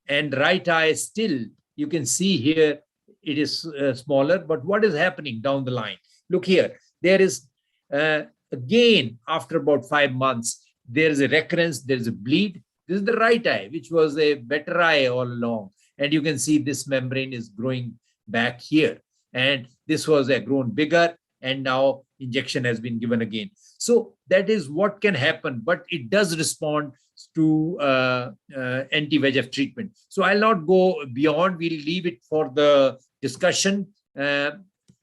and right eye still, you can see here, it is smaller. But what is happening down the line? Look here, there is, again, after about 5 months, there is a recurrence, there is a bleed. This is the right eye, which was a better eye all along. And you can see this membrane is growing back here. And this was grown bigger, and now injection has been given again. So that is what can happen, but it does respond to anti-VEGF treatment. So I'll not go beyond. We'll leave it for the discussion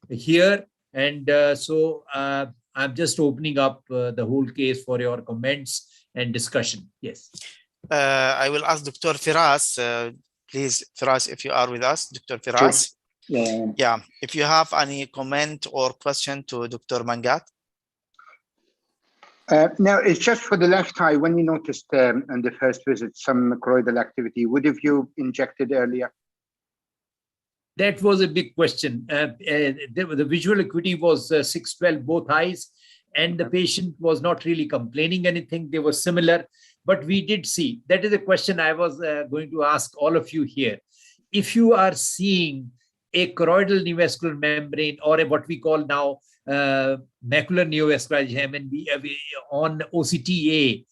here. And so I'm just opening up the whole case for your comments and discussion. Yes. I will ask Dr. Firas. Please, Firas, if you are with us, Dr. Firas. Sure. Yeah. Yeah, if you have any comment or question to Dr. Mangat. No, it's just for the left eye. When you noticed on the first visit some choroidal activity, would have you injected earlier? That was a big question. The visual acuity was 6-12 both eyes, and the patient was not really complaining anything. They were similar, but we did see. That is a question I was going to ask all of you here. If you are seeing a choroidal neovascular membrane, or what we call now macular neovascularization, and we on OCTA,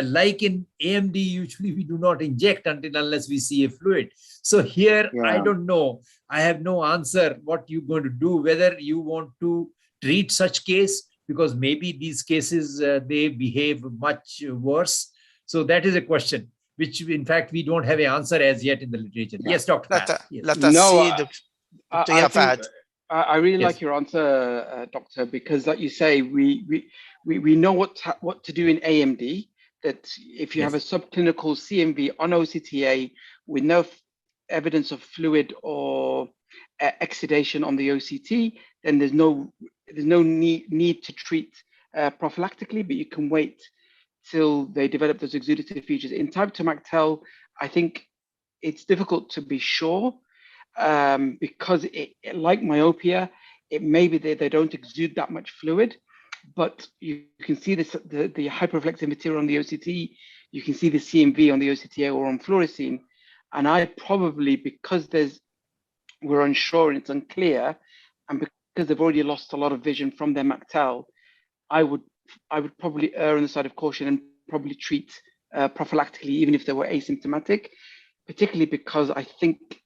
like in AMD, usually we do not inject unless we see a fluid. So here, I don't know. I have no answer what you're going to do, whether you want to treat such case, because maybe these cases, they behave much worse. So that is a question, which in fact, we don't have an answer as yet in the literature. Yeah. Yes, Dr. Let us see. I really like your answer, Doctor, because like you say, we we know what to do in AMD, that if you have a subclinical CMV on OCTA with no evidence of fluid or exudation on the OCT, then there's no need to treat prophylactically, but you can wait till they develop those exudative features. In type 2 MACTEL, I think it's difficult to be sure because like myopia, it may be that they don't exude that much fluid, but you can see this, the hyperreflective material on the OCT, you can see the CMV on the OCTA or on fluorescein. And I probably, because we're unsure and it's unclear, and because they've already lost a lot of vision from their MACTEL, I would probably err on the side of caution and probably treat prophylactically, even if they were asymptomatic, particularly because I think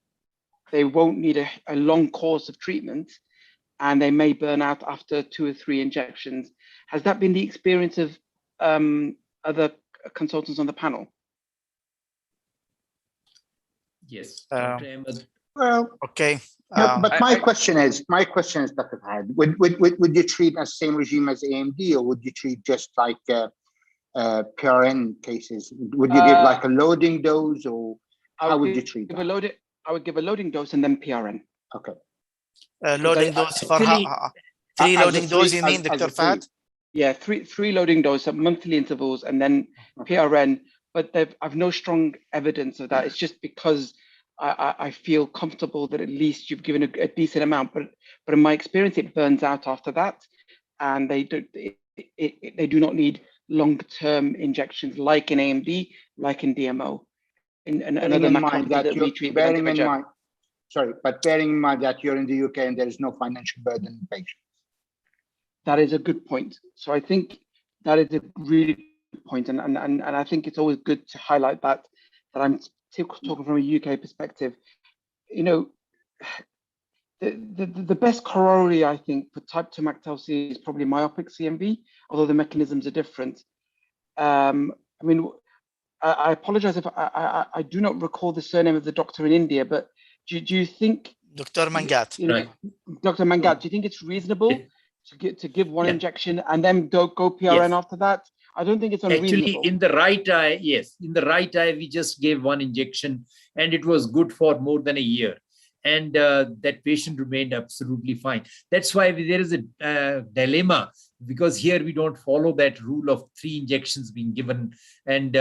they won't need a long course of treatment and they may burn out after 2 or 3 injections. Has that been the experience of other consultants on the panel? Yes. Well, okay. But my question is, Dr. Fahad, would you treat a same regime as AMD, or would you treat just like PRN cases? Would you give like a loading dose, or how would you treat that? I would give a loading dose and then PRN. Okay. Loading dose for how? 3 loading doses, you mean, Dr. Fahad? Yeah, three loading doses at monthly intervals and then PRN. But I've no strong evidence of that. It's just because I feel comfortable that at least you've given a decent amount. But in my experience, it burns out after that, and they do not need long-term injections like in AMD, like in DMO. Bearing in mind that you're in the UK and there is no financial burden on patients. That is a good point. So I think that is a really good point, and I think it's always good to highlight that I'm talking from a UK perspective. You know, the best corollary I think for type 2 MACTEL-C is probably myopic CMV, although the mechanisms are different. I mean, I apologize if I do not recall the surname of the doctor in India, but do you think Dr. Mangat? Right. Dr. Mangat, do you think it's reasonable to give one injection and then go PRN after that? I don't think it's unreasonable. Actually, in the right eye, yes. In the right eye, we just gave 1 injection and it was good for more than a year. And that patient remained absolutely fine. That's why there is a dilemma, because here we don't follow that rule of 3 injections being given. And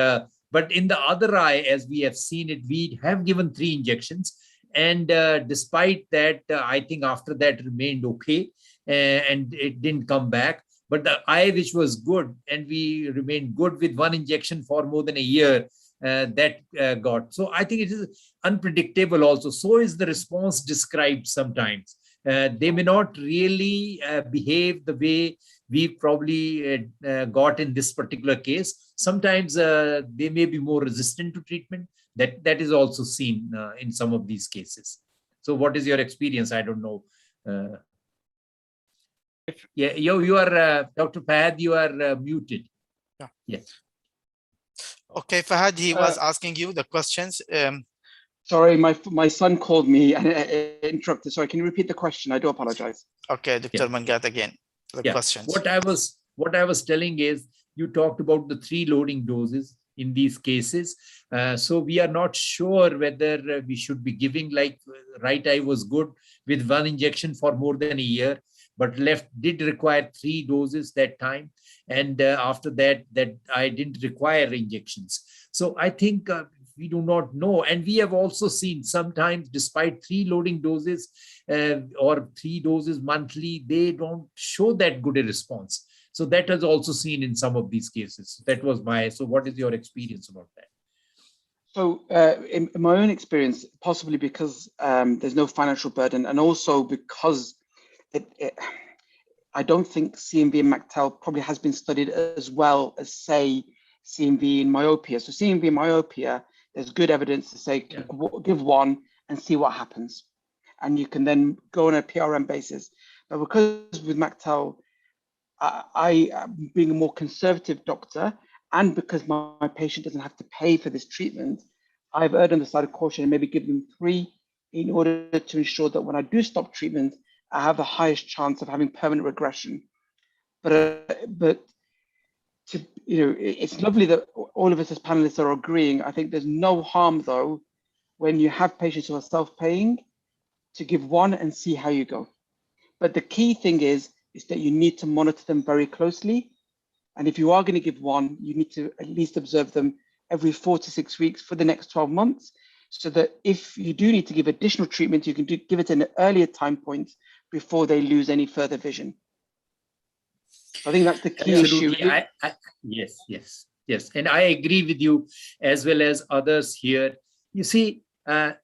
but in the other eye, as we have seen it, we have given 3 injections. And despite that, I think after that remained okay and it didn't come back. But the eye which was good and we remained good with 1 injection for more than a year, that got. So I think it is unpredictable also. So is the response described sometimes. They may not really behave the way we probably got in this particular case. Sometimes they may be more resistant to treatment. That is also seen in some of these cases. So what is your experience? I don't know. Yeah, you are, Dr. Fahad, you are muted. Yeah. Yes. Okay, Fahad, he was asking you the questions. Sorry, my son called me and interrupted. Sorry, can you repeat the question? I do apologize. Okay, Dr. Mangat again. The questions. What I was telling is, you talked about the 3 loading doses in these cases. So we are not sure whether we should be giving, like right eye was good with 1 injection for more than a year, but left did require 3 doses that time. And after that I didn't require injections. So I think we do not know. And we have also seen sometimes, despite 3 loading doses or 3 doses monthly, they don't show that good a response. So that is also seen in some of these cases. That was so what is your experience about that? So in my own experience, possibly because there's no financial burden, and also because I don't think CMV and MACTEL probably has been studied as well as, say, CMV in myopia. So CMV in myopia, there's good evidence to say, give 1 and see what happens. And you can then go on a PRM basis. But because with MACTEL, I being a more conservative doctor, and because my patient doesn't have to pay for this treatment, I've erred on the side of caution and maybe give them 3 in order to ensure that when I do stop treatment, I have the highest chance of having permanent regression. But it's lovely that all of us as panelists are agreeing. I think there's no harm though, when you have patients who are self-paying, to give one and see how you go. But the key thing is that you need to monitor them very closely. And if you are going to give one, you need to at least observe them every 4 to 6 weeks for the next 12 months, so that if you do need to give additional treatment, you can give it in an earlier time point before they lose any further vision. I think that's the key issue. Yes. And I agree with you as well as others here. You see,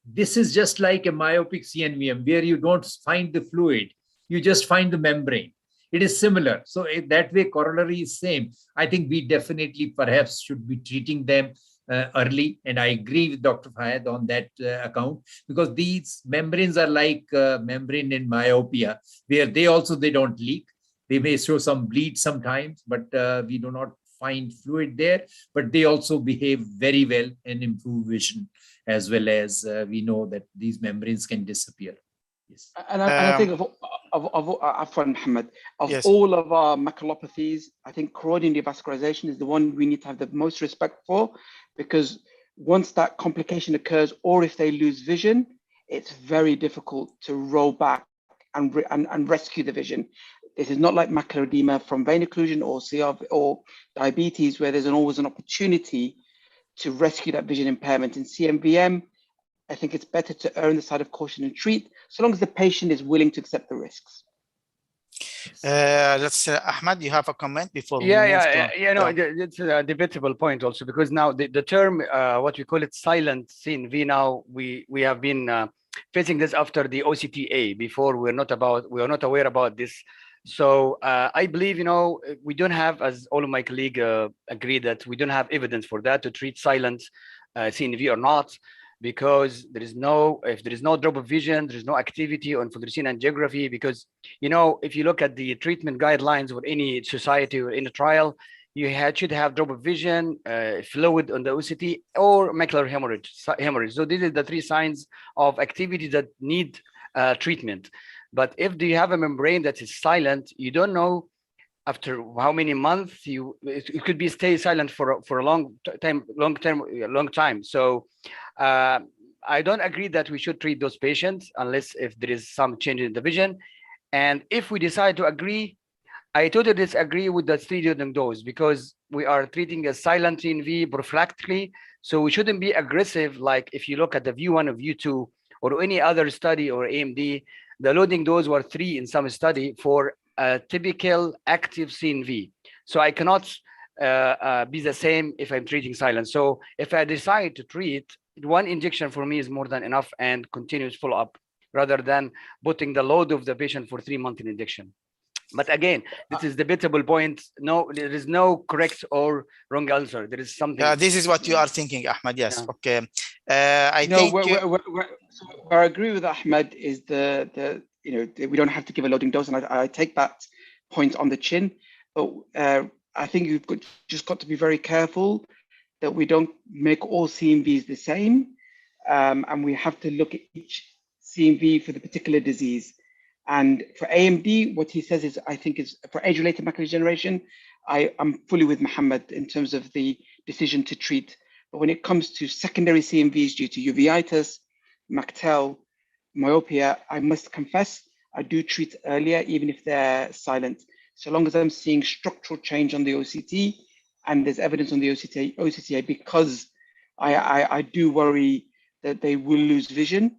this is just like a myopic CNVM where you don't find the fluid, you just find the membrane. It is similar. So that way, corollary is same. I think we definitely perhaps should be treating them early. And I agree with Dr. Fayed on that account, because these membranes are like membrane in myopia, where they don't leak. They may show some bleed sometimes, but we do not find fluid there, but they also behave very well and improve vision, as well as we know that these membranes can disappear. Yes. And I think Mohammed, yes. all of our maculopathies, I think choroidal neovascularization is the one we need to have the most respect for, because once that complication occurs, or if they lose vision, it's very difficult to roll back and rescue the vision. This is not like macular edema from vein occlusion or CR or diabetes, where there's always an opportunity to rescue that vision impairment. In CMVM, I think it's better to err on the side of caution and treat, so long as the patient is willing to accept the risks. Let's Ahmad, you have a comment before we it's a debatable point also, because now the term what we call it silent CNV, now we have been facing this after the OCTA. Before we were not aware about this. So I believe, we don't have, as all of my colleagues agree, that we don't have evidence for that to treat silent CNV or not, because if there is no drop of vision, there is no activity on fluorescein angiography. Because, if you look at the treatment guidelines with any society or in a trial, you should have drop of vision, fluid on the OCT, or macular hemorrhage. So these are the 3 signs of activity that need treatment. But if you have a membrane that is silent, you don't know after how many months it could be stay silent for a long time. So I don't agree that we should treat those patients unless if there is some change in the vision. And if we decide to agree, I totally disagree with the 3 loading dose, because we are treating a silent CNV prophylactically. So we shouldn't be aggressive. Like if you look at the VIEW-1 or VIEW-2 or any other study or AMD, the loading dose were 3 in some study for a typical active CNV. So I cannot be the same if I'm treating silent. So if I decide to treat, 1 injection for me is more than enough, and continuous follow-up, rather than putting the load of the patient for 3 months in injection. But again, this is debatable point. No, there is no correct or wrong answer. There is something. This is what you are thinking, Ahmed. Yes. Yeah. Okay. I think where I agree with Ahmed is we don't have to give a loading dose, and I take that point on the chin. But I think you've just got to be very careful that we don't make all CMVs the same, and we have to look at each CMV for the particular disease. And for AMD, what he says is, I think, is for age-related macular degeneration, I'm fully with Mohammed in terms of the decision to treat. But when it comes to secondary CMVs due to uveitis, MacTel, myopia, I must confess, I do treat earlier, even if they're silent. So long as I'm seeing structural change on the OCT and there's evidence on the OCTA, because I do worry that they will lose vision,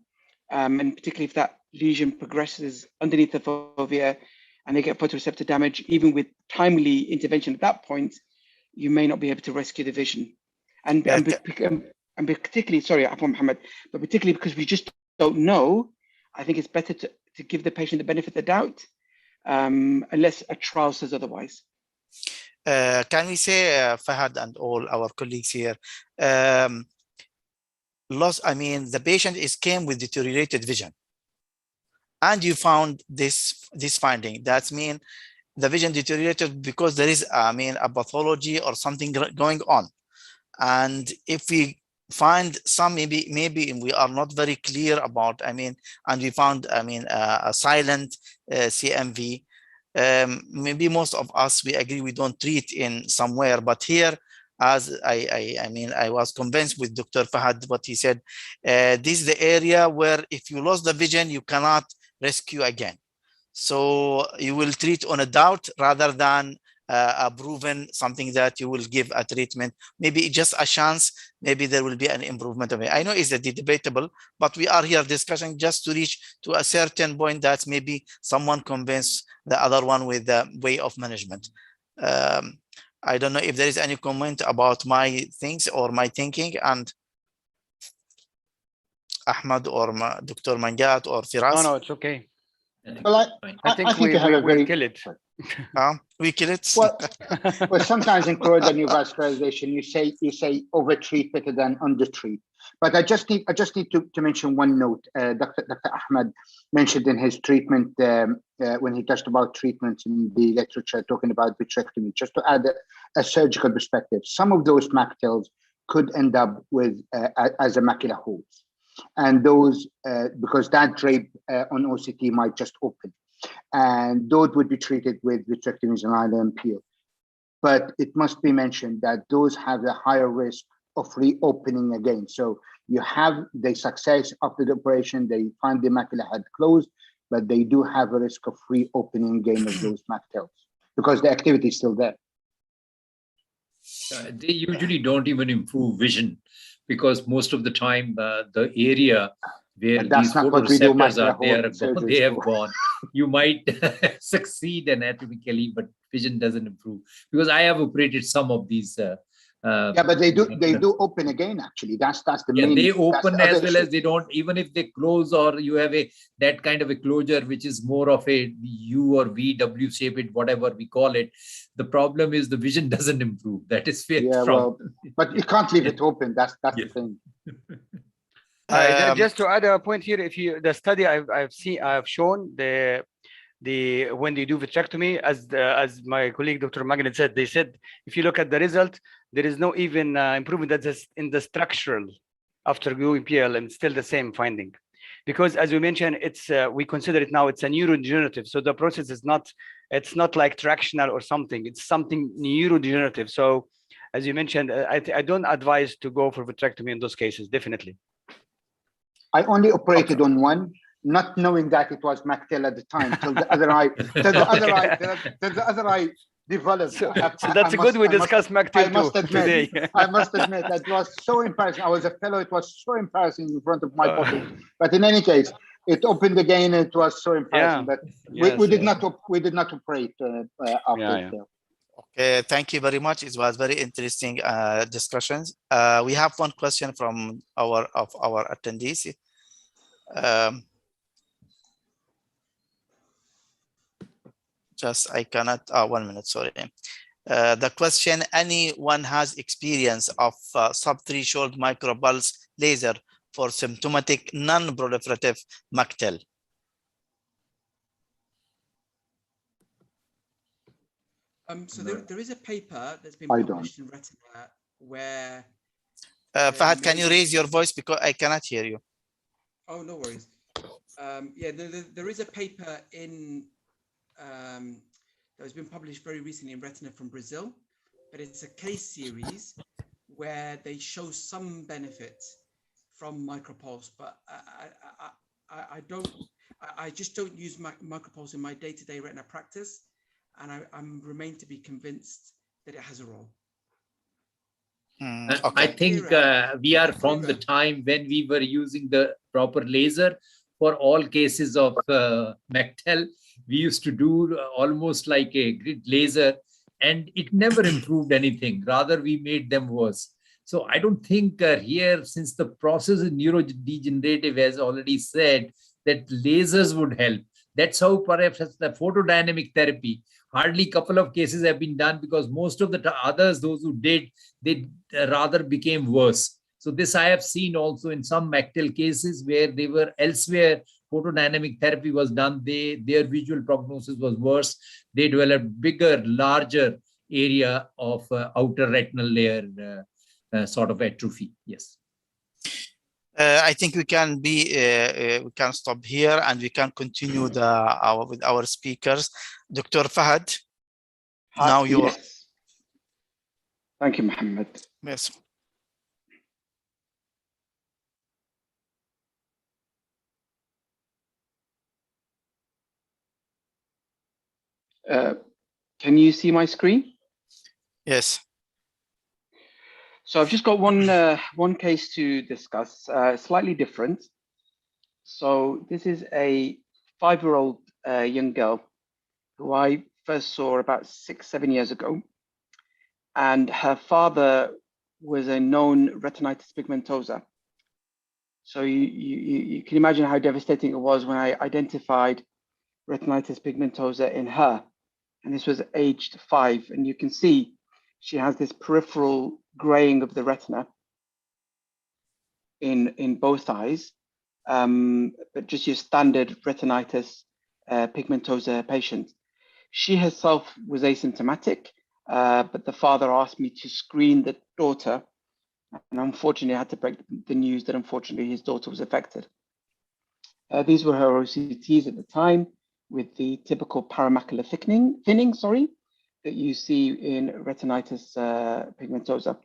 and particularly if that lesion progresses underneath the fovea and they get photoreceptor damage, even with timely intervention at that point, you may not be able to rescue the vision. And particularly, sorry, Abu Mohammed, but particularly because we just don't know, I think it's better to give the patient the benefit of the doubt, unless a trial says otherwise. Can we say, Fahad and all our colleagues here, the patient came with deteriorated vision, and you found this finding. That means the vision deteriorated because there is, a pathology or something going on. And if we find some, maybe we are not very clear about, and we found, a silent CMV, maybe most of us, we agree we don't treat in somewhere, but here, as I mean, I was convinced with Dr. Fahad, what he said, this is the area where if you lose the vision, you cannot rescue again. So you will treat on a doubt rather than a proven something that you will give a treatment, maybe just a chance, maybe there will be an improvement of it. I know it's debatable, but we are here discussing just to reach to a certain point that maybe someone convince the other one with the way of management. I don't know if there is any comment about my things or my thinking, and Ahmad or Dr. Mangat or Firas. No, it's okay. Well, I think we kill it. We kill it. Well, sometimes in choroidal neovascularization, you say overtreat better than undertreat. But I just need to mention one note. Dr. Ahmed mentioned in his treatment when he touched about treatments in the literature, talking about vitrectomy. Just to add a surgical perspective, some of those MACTELs could end up with as a macula holes, and those because that drape on OCT might just open. And those would be treated with vitrectomies and iron peel. But it must be mentioned that those have a higher risk of reopening again. So you have the success after the operation, they find the macula had closed, but they do have a risk of reopening again of those MACTELs because the activity is still there. They usually don't even improve vision because most of the time the area where these photoreceptors are, they have gone. You might succeed anatomically, but vision doesn't improve. Because I have operated some of these. Yeah, but they do open again. Actually, that's the main. They open as well as they don't. Even if they close, or you have that kind of a closure, which is more of a U or V, W shaped, whatever we call it. The problem is the vision doesn't improve. That is where but you can't leave it open. That's the thing. Just to add a point here, if you the study I've shown the when they do vitrectomy, as my colleague Dr. Magnet said, they said if you look at the result, there is no even improvement that's in the structural after doing PL, and still the same finding, because as we mentioned, it's we consider it now it's a neurodegenerative, so the process is not like tractional or something, it's something neurodegenerative. So as you mentioned, I don't advise to go for vitrectomy in those cases, definitely. I only operated on one, not knowing that it was MACTEL at the time, till the other eye, developed. So that's good. We discussed MACTEL today. I must admit that was so embarrassing. I was a fellow. It was so embarrassing in front of my body. But in any case, it opened again. It was so embarrassing. But we did not operate after. Okay, thank you very much. It was very interesting discussions. We have one question from our attendees. Just I cannot 1 minute, sorry. The question, anyone has experience of subthreshold micropulse laser for symptomatic non-proliferative MACTEL? So there is a paper that's been published in Retina where Fahad, can you raise your voice because I cannot hear you? Oh, no worries. Yeah, there is a paper in that has been published very recently in Retina from Brazil, but it's a case series where they show some benefit from micropulse, but I just don't use micropulse in my day-to-day retina practice, and I remain to be convinced that it has a role. Okay. I think we are from the time when we were using the proper laser for all cases of MACTEL. We used to do almost like a grid laser, and it never improved anything. Rather, we made them worse. So I don't think here, since the process is neurodegenerative, as already said, that lasers would help. That's how perhaps the photodynamic therapy. Hardly a couple of cases have been done because most of the others, those who did, they rather became worse. So this I have seen also in some MACTEL cases where they were elsewhere, photodynamic therapy was done, their visual prognosis was worse. They developed bigger, larger area of outer retinal layer sort of atrophy. Yes. I think we can stop here and we can continue with our speakers. Dr. Fahad, now you're. Yes. Thank you, Mohammed. Yes. Can you see my screen? Yes. So I've just got one case to discuss, slightly different. So this is a 5-year-old young girl who I first saw about 6-7 years ago. And her father was a known retinitis pigmentosa. So you can imagine how devastating it was when I identified retinitis pigmentosa in her. And this was aged 5. And you can see she has this peripheral graying of the retina in both eyes, but just your standard retinitis pigmentosa patient. She herself was asymptomatic, but the father asked me to screen the daughter, and unfortunately I had to break the news that unfortunately his daughter was affected. These were her OCTs at the time, with the typical paramacular thinning, that you see in retinitis pigmentosa.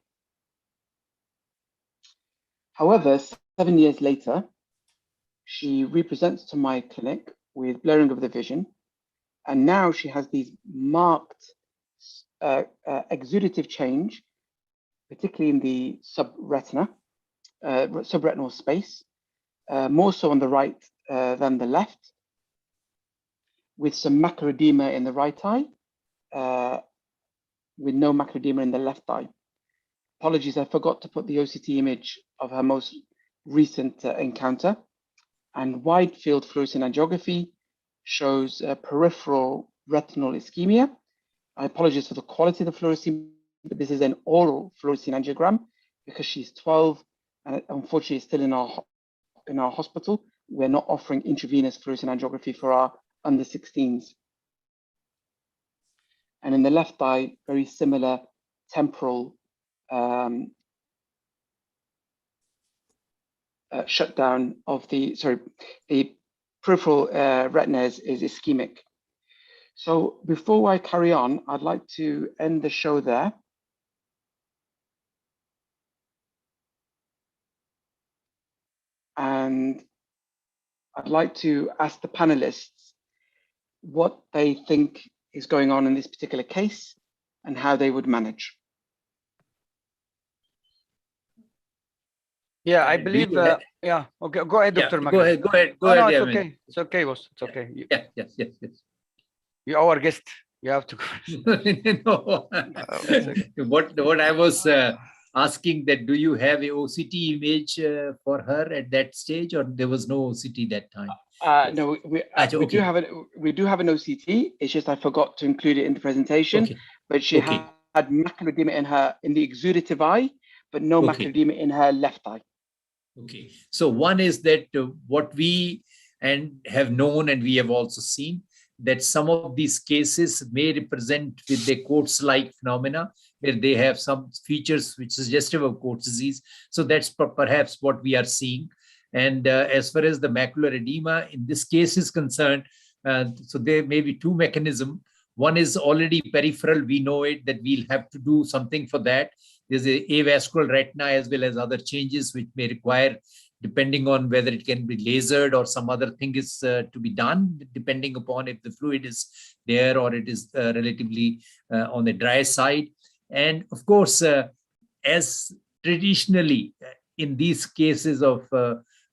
However, 7 years later, she represents to my clinic with blurring of the vision, and now she has these marked exudative change, particularly in the subretinal space, more so on the right than the left, with some macular edema in the right eye, with no macular edema in the left eye. Apologies, I forgot to put the OCT image of her most recent encounter. And wide field fluorescein angiography shows peripheral retinal ischemia. I apologize for the quality of the fluorescein, but this is an oral fluorescein angiogram because she's 12 and unfortunately still in our hospital. We're not offering intravenous fluorescein angiography for our under 16s. And in the left eye, very similar temporal shutdown of the peripheral retina is ischemic. So before I carry on, I'd like to end the show there. And I'd like to ask the panelists what they think is going on in this particular case and how they would manage. Yeah, I believe. Yeah. Okay. Go ahead, Dr. Go ahead. No, it's okay. It's okay, boss. It's okay. Yes. You're our guest. You have to go. No. What I was asking that, do you have a OCT image for her at that stage, or there was no OCT that time? No, we do have an OCT. It's just I forgot to include it in the presentation. Okay. But she had macular edema in the exudative eye, but no macular edema in her left eye. Okay. So one is that what we have known, and we have also seen, that some of these cases may represent with the Coats-like phenomena, where they have some features which is suggestive of Coats disease. So that's perhaps what we are seeing. And as far as the macular edema in this case is concerned, so there may be two mechanisms. One is already peripheral. We know it, that we'll have to do something for that. There's a avascular retina as well as other changes which may require, depending on whether it can be lasered or some other thing is to be done, depending upon if the fluid is there or it is relatively on the dry side. And of course, as traditionally in these cases of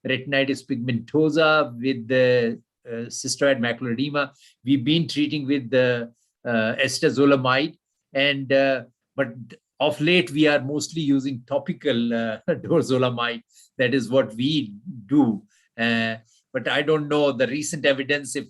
retinitis pigmentosa with the cystoid macular edema, we've been treating with the acetazolamide, and but of late we are mostly using topical dorzolamide. That is what we do. But I don't know the recent evidence, if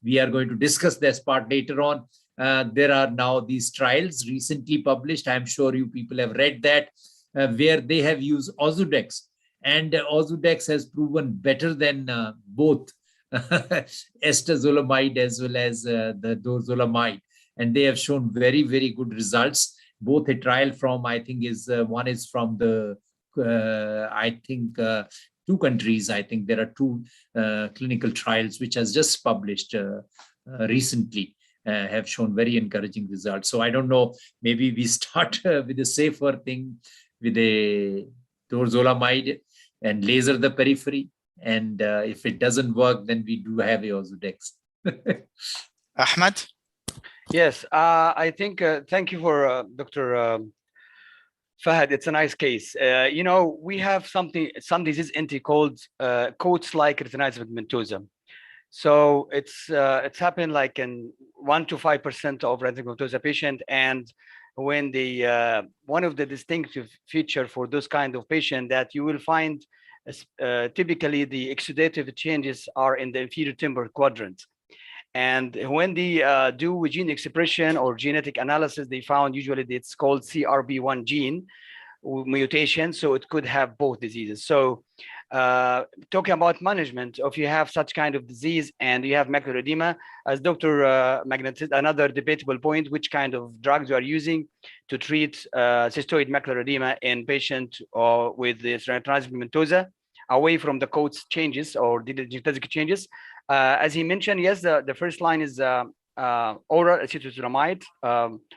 we are going to discuss this part later on. There are now these trials recently published. I'm sure you people have read that, where they have used Ozurdex, and Ozurdex has proven better than both acetazolamide as well as the dorzolamide, and they have shown very, very good results. Both a trial from, I think, one is from the two countries. I think there are two clinical trials which has just published recently, have shown very encouraging results. So I don't know, maybe we start with a safer thing, with a dorzolamide and laser the periphery. And if it doesn't work, then we do have a Ozurdex. Ahmed? Yes, I think, thank you for Dr. Fahad. It's a nice case. You know, we have some disease entity called coats-like retinitis pigmentosa. So it's happened like in 1 to 5% of retinitis pigmentosa patient. And when the one of the distinctive feature for those kind of patient that you will find typically the exudative changes are in the inferior temporal quadrant. And when they do gene expression or genetic analysis, they found usually it's called CRB1 gene mutation. So it could have both diseases. So talking about management, if you have such kind of disease and you have macular edema, as Dr. Magnet, another debatable point, which kind of drugs you are using to treat cystoid macular edema in patient with the retinitis pigmentosa, away from the coats changes or the genetic changes. As he mentioned, yes, the first line is oral acetozolamide,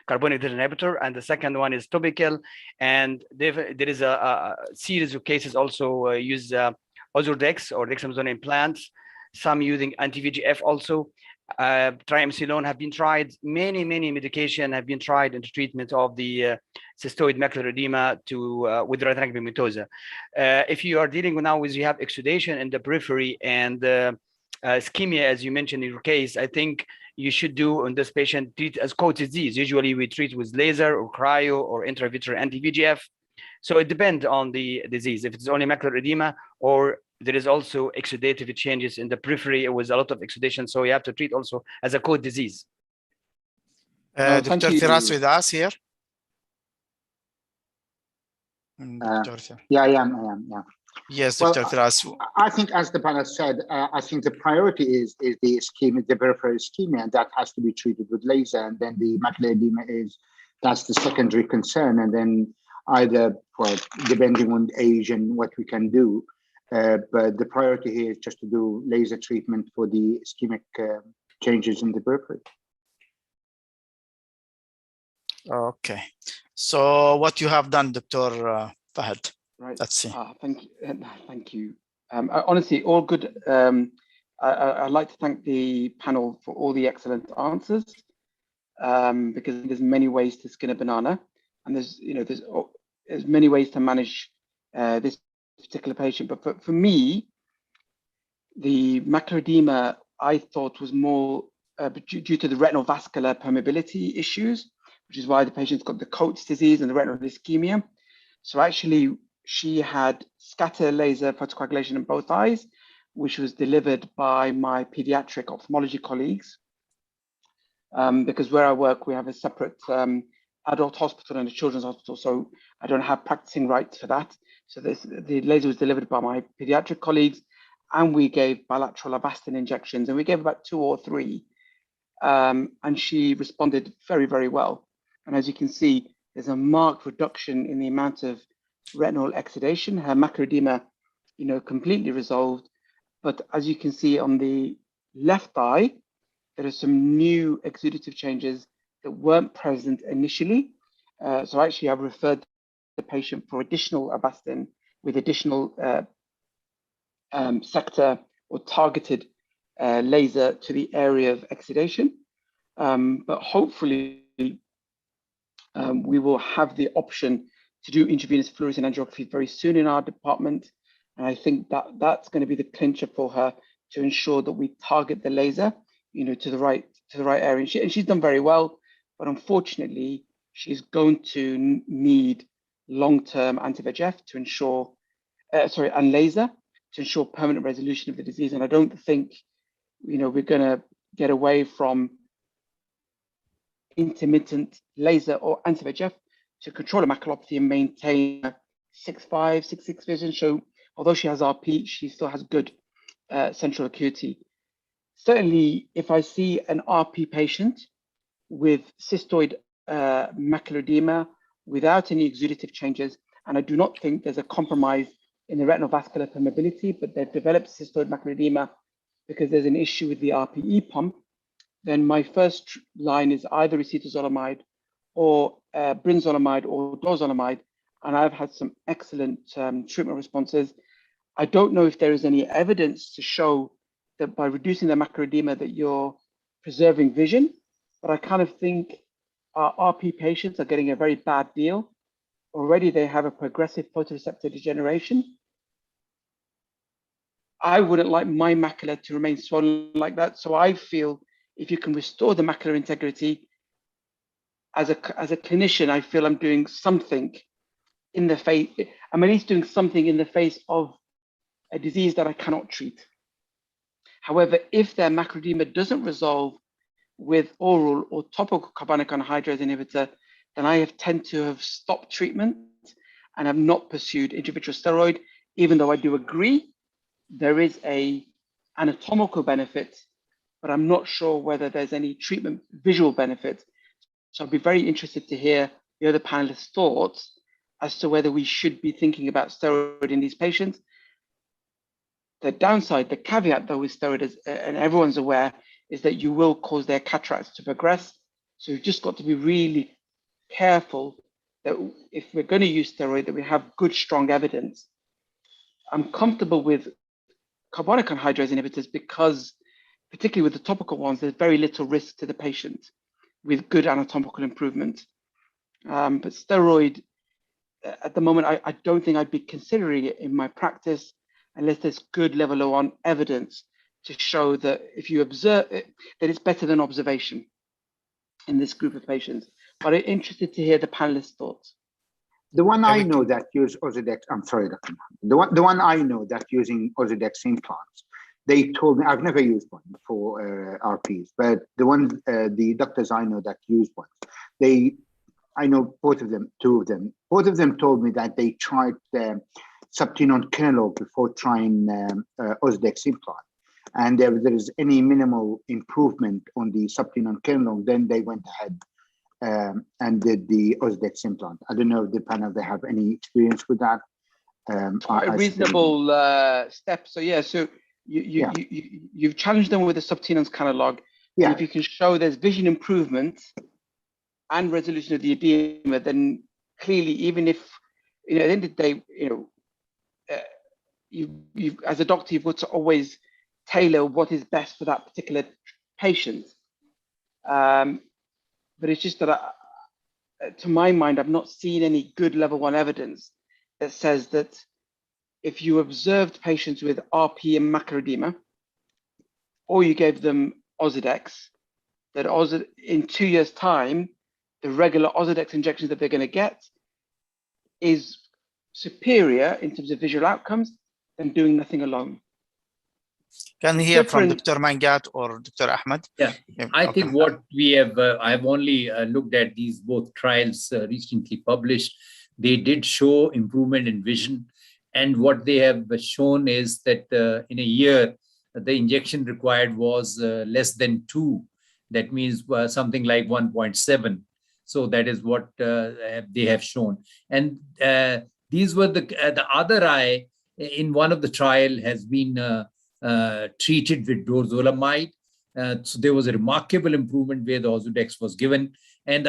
carbonic inhibitor, and the second one is topical. And there is a series of cases also use Ozurdex or dexamethasone implants, some using anti-VEGF also. Triamcinolone have been tried. Many medication have been tried in the treatment of the cystoid macular edema with retinitis pigmentosa. If you are dealing now with you have exudation in the periphery and ischemia, as you mentioned in your case, I think you should do on this patient treat as coat disease. Usually we treat with laser or cryo or intravitreal anti-VEGF. So it depends on the disease. If it's only macular edema or there is also exudative changes in the periphery with a lot of exudation, so you have to treat also as a coat disease. Dr. Firas with us here? Yeah, I am. Yeah. Yes, Well, Dr. Firas. I think, as the panel said, I think the priority is the ischemia, the peripheral ischemia, and that has to be treated with laser. And then the macular edema that's the secondary concern. And then either, well, depending on age and what we can do, but the priority here is just to do laser treatment for the ischemic changes in the periphery. Okay. So what you have done, Dr. Fahad? Right. Let's see. Thank you. Honestly, all good. I'd like to thank the panel for all the excellent answers, because there's many ways to skin a banana, and there's many ways to manage this particular patient. But for me, the macular edema I thought was more due to the retinal vascular permeability issues, which is why the patient's got the Coates disease and the retinal ischemia. So actually, she had scatter laser photocoagulation in both eyes, which was delivered by my pediatric ophthalmology colleagues. Because where I work, we have a separate adult hospital and a children's hospital, so I don't have practicing rights for that. So the laser was delivered by my pediatric colleagues, and we gave bilateral Avastin injections, and we gave about 2 or 3, and she responded very, very well. And as you can see, there's a marked reduction in the amount of retinal exudation. Her macular edema, completely resolved. But as you can see on the left eye, there are some new exudative changes that weren't present initially. So actually, I've referred the patient for additional Avastin with additional sector or targeted laser to the area of exudation. But hopefully, we will have the option to do intravenous fluorescein angiography very soon in our department. And I think that's going to be the clincher for her to ensure that we target the laser, to the right area. And she's done very well, but unfortunately, she's going to need long-term anti-VEGF to ensure, and laser to ensure permanent resolution of the disease. And I don't think, we're going to get away from intermittent laser or anti-VEGF to control a maculopathy and maintain 6.5, 6.6 vision. So although she has RP, she still has good central acuity. Certainly, if I see an RP patient with cystoid macular edema without any exudative changes, and I do not think there's a compromise in the retinal vascular permeability, but they've developed cystoid macular edema because there's an issue with the RPE pump, then my first line is either acetazolamide or brinzolamide or dorzolamide, and I've had some excellent treatment responses. I don't know if there is any evidence to show that by reducing the macular edema that you're preserving vision, but I kind of think our RP patients are getting a very bad deal. Already they have a progressive photoreceptor degeneration. I wouldn't like my macula to remain swollen like that. So I feel if you can restore the macular integrity, as a clinician, I feel I'm doing something in the face. I'm at least doing something in the face of a disease that I cannot treat. However, if their macular edema doesn't resolve with oral or topical carbonic anhydrase inhibitor, then I tend to have stopped treatment and have not pursued intravitreal steroid, even though I do agree there is a anatomical benefit, but I'm not sure whether there's any treatment visual benefit. So I'd be very interested to hear the other panelists' thoughts as to whether we should be thinking about steroid in these patients. The downside, the caveat though with steroid is, and everyone's aware, is that you will cause their cataracts to progress. So you've just got to be really careful that if we're going to use steroid, that we have good, strong evidence. I'm comfortable with carbonic anhydrase inhibitors because, particularly with the topical ones, there's very little risk to the patient with good anatomical improvement. But steroid, at the moment, I don't think I'd be considering it in my practice unless there's good level 1 evidence to show that if you observe it, that it's better than observation in this group of patients. But I'm interested to hear the panelists' thoughts. The one I know that use Ozurdex, I'm sorry, Dr. Mohammed. The one I know that using Ozurdex implants, they told me, I've never used one for RPs, but the doctors I know that use one, I know both of them told me that they tried subtenon Kenalog before trying Ozurdex implant. And if there is any minimal improvement on the subtenon Kenalog, then they went ahead and did the Ozurdex implant. I don't know if the panel, they have any experience with that. Quite a reasonable step. So yeah, so you've challenged them with the subtenon's Kenalog. Yeah. If you can show there's vision improvement and resolution of the edema, then clearly, even if, at the end of the day, you as a doctor, you've got to always tailor what is best for that particular patient. But it's just that, to my mind, I've not seen any good level 1 evidence that says that if you observed patients with RP and macular edema, or you gave them Ozurdex, that in 2 years' time, the regular Ozurdex injections that they're going to get is superior in terms of visual outcomes than doing nothing alone. Can we hear from Dr. Mangat or Dr. Ahmed? Yeah, I think what we have, I've only looked at these both trials recently published. They did show improvement in vision. And what they have shown is that in a year, the injection required was less than 2. That means something like 1.7. So that is what they have shown. And these were the other eye in one of the trial has been treated with dorzolamide. So there was a remarkable improvement where the Ozurdex was given. And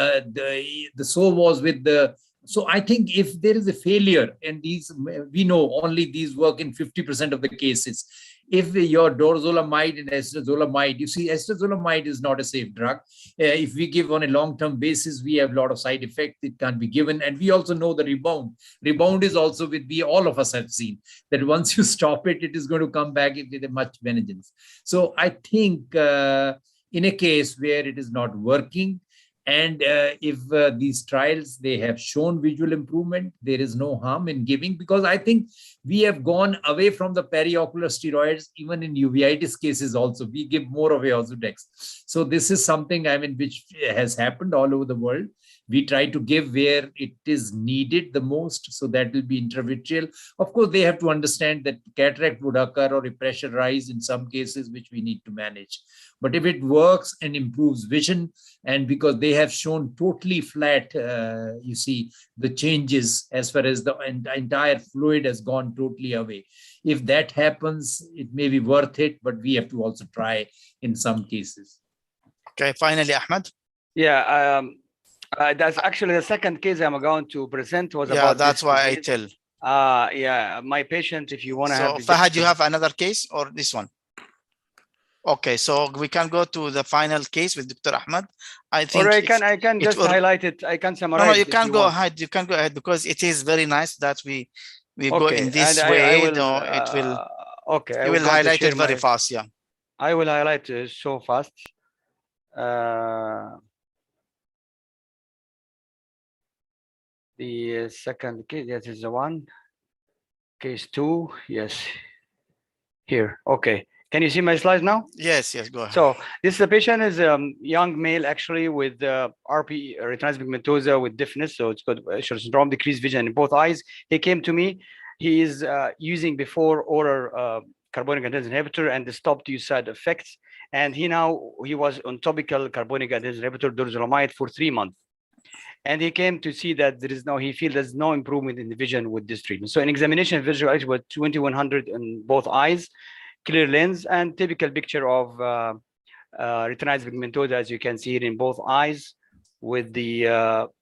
so was with the, so I think if there is a failure, and these, we know only these work in 50% of the cases. If your dorzolamide and acetazolamide, you see, acetazolamide is not a safe drug. If we give on a long-term basis, we have a lot of side effects. It can't be given. And we also know the rebound. Rebound is also all of us have seen that once you stop it, it is going to come back with a much vengeance. So I think in a case where it is not working, and if these trials, they have shown visual improvement, there is no harm in giving, because I think we have gone away from the periocular steroids, even in uveitis cases also, we give more of Ozurdex. So this is something, I mean, which has happened all over the world, We try to give where it is needed the most, so that will be intravitreal. Of course, they have to understand that cataract would occur or a pressure rise in some cases, which we need to manage. But if it works and improves vision, and because they have shown totally flat, you see, the changes as far as the entire fluid has gone totally away. If that happens, it may be worth it, but we have to also try in some cases. Okay, finally, Ahmed. Yeah, that's actually the second case I'm going to present was about that's this why disease. I tell. Yeah, my patient, if you want to So have. Fahad, you have another case or this one? Okay, so we can go to the final case with Dr. Ahmed. I think, or I can just highlight it. I can summarize. No, you can go ahead. You can go ahead, because it is very nice that we go in this way. I will, it will. Okay, you will highlight it very fast. Yeah, I will highlight so fast. The second case, this is the one. Case 2, yes. Here, okay. Can you see my slides now? Yes, go ahead. So this patient is a young male actually with RP, retinitis pigmentosa with deafness. So it's called Usher syndrome, decreased vision in both eyes. He came to me. He is using before oral carbonic anhydrase inhibitor and stopped use side effects. And he was on topical carbonic anhydrase inhibitor durzolamide for 3 months. And he came to see that he feels there's no improvement in the vision with this treatment. So an examination of visual acuity was 2100 in both eyes, clear lens, and typical picture of retinitis pigmentosa, as you can see it in both eyes, with the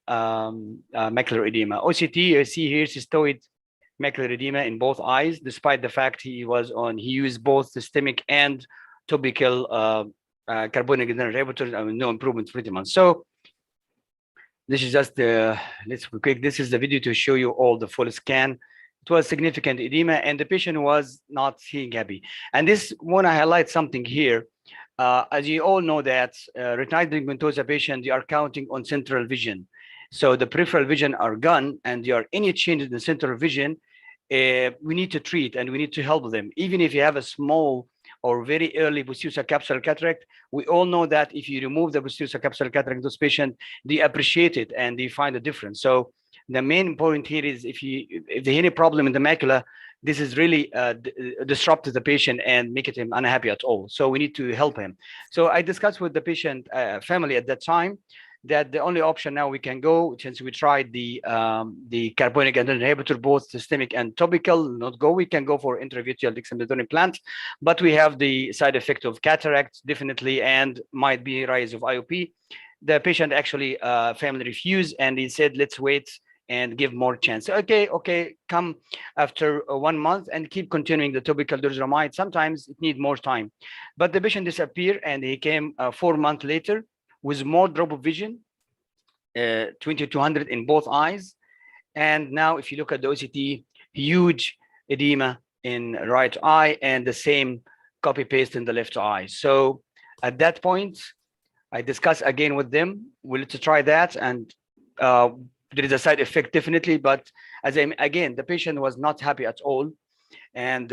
macular edema. OCT, you see here cystoid macular edema in both eyes, despite the fact he used both systemic and topical carbonic inhibitors, and no improvement for 3 months. So this is just let's be quick. This is the video to show you all the full scan. It was significant edema, and the patient was not seeing happy. And this want to highlight something here. As you all know that retinitis pigmentosa patients, they are counting on central vision. So the peripheral vision are gone, and there are any changes in the central vision, we need to treat and we need to help them. Even if you have a small or very early posterior subcapsular cataract, we all know that if you remove the posterior subcapsular cataract, those patients, they appreciate it and they find a difference. So the main point here is if there's any problem in the macula, this is really disrupted the patient and make him unhappy at all. So we need to help him. So I discussed with the patient family at that time that the only option now we can go, since we tried the carbonic anhydrase inhibitor, both systemic and topical, we can go for intravitreal dexamethasone implant, but we have the side effect of cataract definitely, and might be rise of IOP. The patient actually family refused, and he said, let's wait and give more chance. Okay, come after 1 month and keep continuing the topical durzolamide. Sometimes it needs more time, but the patient disappeared, and he came 4 months later with more drop of vision, 2200 in both eyes. And now if you look at the OCT, huge edema in right eye, and the same copy paste in the left eye. So at that point, I discussed again with them, we'll try that, and there is a side effect definitely, but again, the patient was not happy at all. And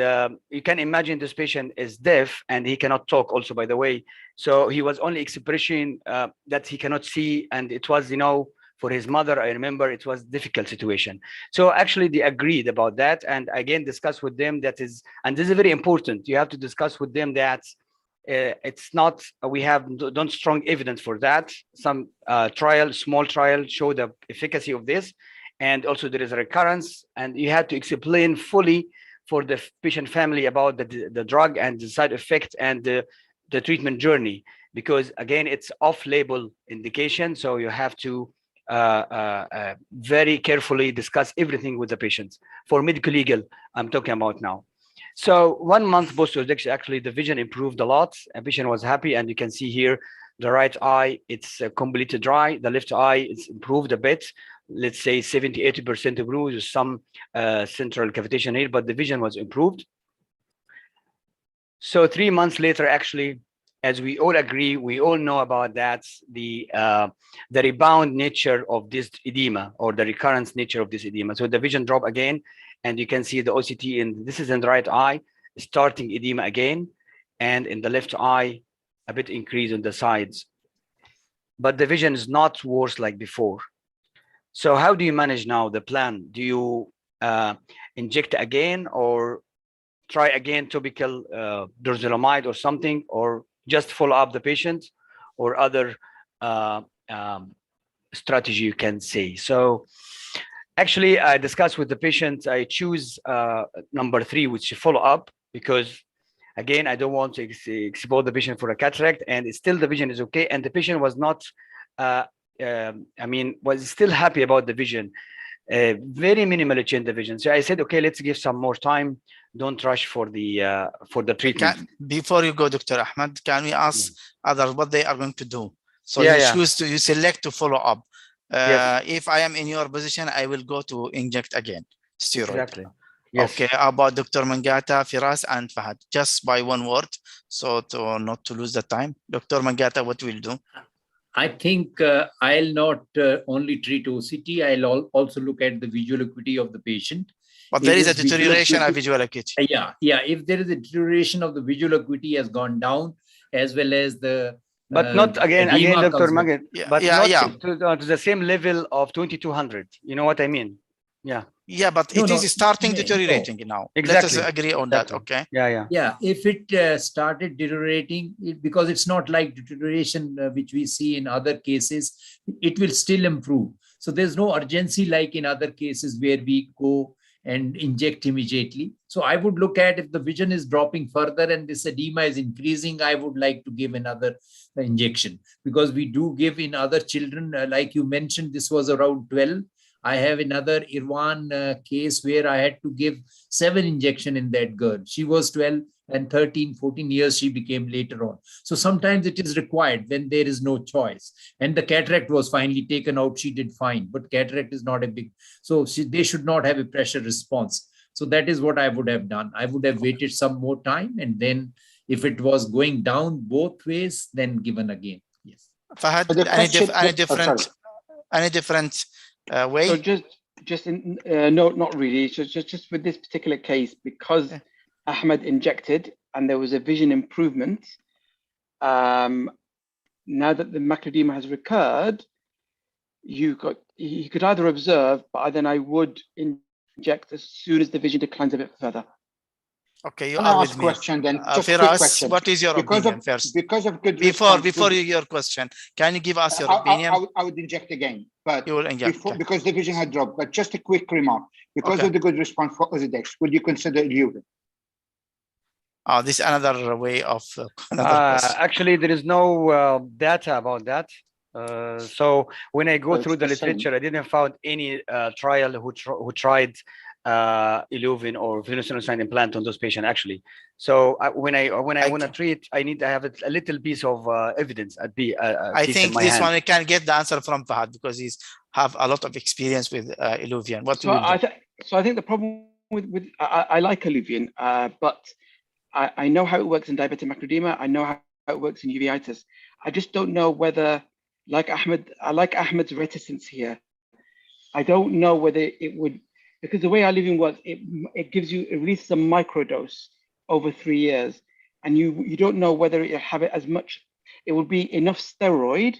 you can imagine this patient is deaf and he cannot talk also, by the way. So he was only expression that he cannot see. And it was, for his mother, I remember it was a difficult situation. So actually they agreed about that. And again, discuss with them and this is very important. You have to discuss with them that it's not, we have don't strong evidence for that. Some small trial show the efficacy of this. And also there is a recurrence, and you have to explain fully for the patient family about the drug and the side effect and the treatment journey, because again, it's off-label indication. So you have to very carefully discuss everything with the patients. For medical legal, I'm talking about now. So 1 month post-rejection, actually the vision improved a lot. The patient was happy, and you can see here, the right eye, it's completely dry. The left eye, it's improved a bit. Let's say 70-80% improved, with some central cavitation here, but the vision was improved. So 3 months later, actually, as we all agree, we all know about that, the rebound nature of this edema, or the recurrence nature of this edema. So the vision drop again, and you can see the OCT this is in the right eye, starting edema again, and in the left eye, a bit increase on the sides. But the vision is not worse like before. So how do you manage now the plan? Do you inject again or try again topical dorzolamide or something, or just follow up the patient, or other strategy you can say? So actually, I discussed with the patient. I choose number 3, which is follow up, because again, I don't want to expose the patient for a cataract, and it's still the vision is okay, and the patient was not, was still happy about the vision. Very minimally change the vision. So I said, okay, let's give some more time. Don't rush for the treatment. Before you go, Dr. Ahmed, can we ask others what they are going to do? So you select to follow up. If I am in your position, I will go to inject again steroid. Exactly. Yes. Okay. About Dr. Mangata, Firas, and Fahad, just by one word, so to not to lose the time. Dr. Mangata, what will do? I think I'll not only treat OCT, I'll also look at the visual acuity of the patient. But there is a deterioration of visual acuity. Yeah. If there is a deterioration of the visual acuity has gone down, as well as the but not again, Dr. Magid, but not to the same level of 2200. You know what I mean? Yeah, but it is starting deteriorating now. Exactly. Let us agree on that, okay? Yeah. If it started deteriorating, because it's not like deterioration which we see in other cases, it will still improve. So there's no urgency like in other cases where we go and inject immediately. So I would look at if the vision is dropping further and this edema is increasing, I would like to give another injection, because we do give in other children, like you mentioned, this was around 12. I have another Irwan case where I had to give 7 injections in that girl. She was 12 and 13, 14 years she became later on. So sometimes it is required when there is no choice. And the cataract was finally taken out. She did fine, but cataract is not a big, so they should not have a pressure response. So that is what I would have done. I would have waited some more time, and then if it was going down both ways, then given again. Yes. Fahad, any different way? So no, not really. So just with this particular case, because Ahmed injected and there was a vision improvement, now that the macular edema has recurred, you could either observe, but then I would inject as soon as the vision declines a bit further. Okay, you are with me. Question then. Firas, what is your opinion first? Because of good before your question, can you give us your opinion? I would inject again, but you will inject because the vision had dropped. But just a quick remark: because of the good response for Ozurdex, would you consider Iluvien? This is another way of actually, there is no data about that. So when I go through the literature, I didn't find any trial who tried Iluvien or phenolphthalein implant on those patients actually. So when I want to treat, I have a little piece of evidence at I think this one I can get the answer from Fahad, because he's have a lot of experience with Iluvien. So I think the problem with I like Iluvien, but I know how it works in diabetic macular edema. I know how it works in uveitis. I just don't know whether, like Ahmed, I like Ahmed's reticence here. I don't know whether it would, because the way Iluvien works, it releases a microdose over 3 years, and you don't know whether it have it as much. It would be enough steroid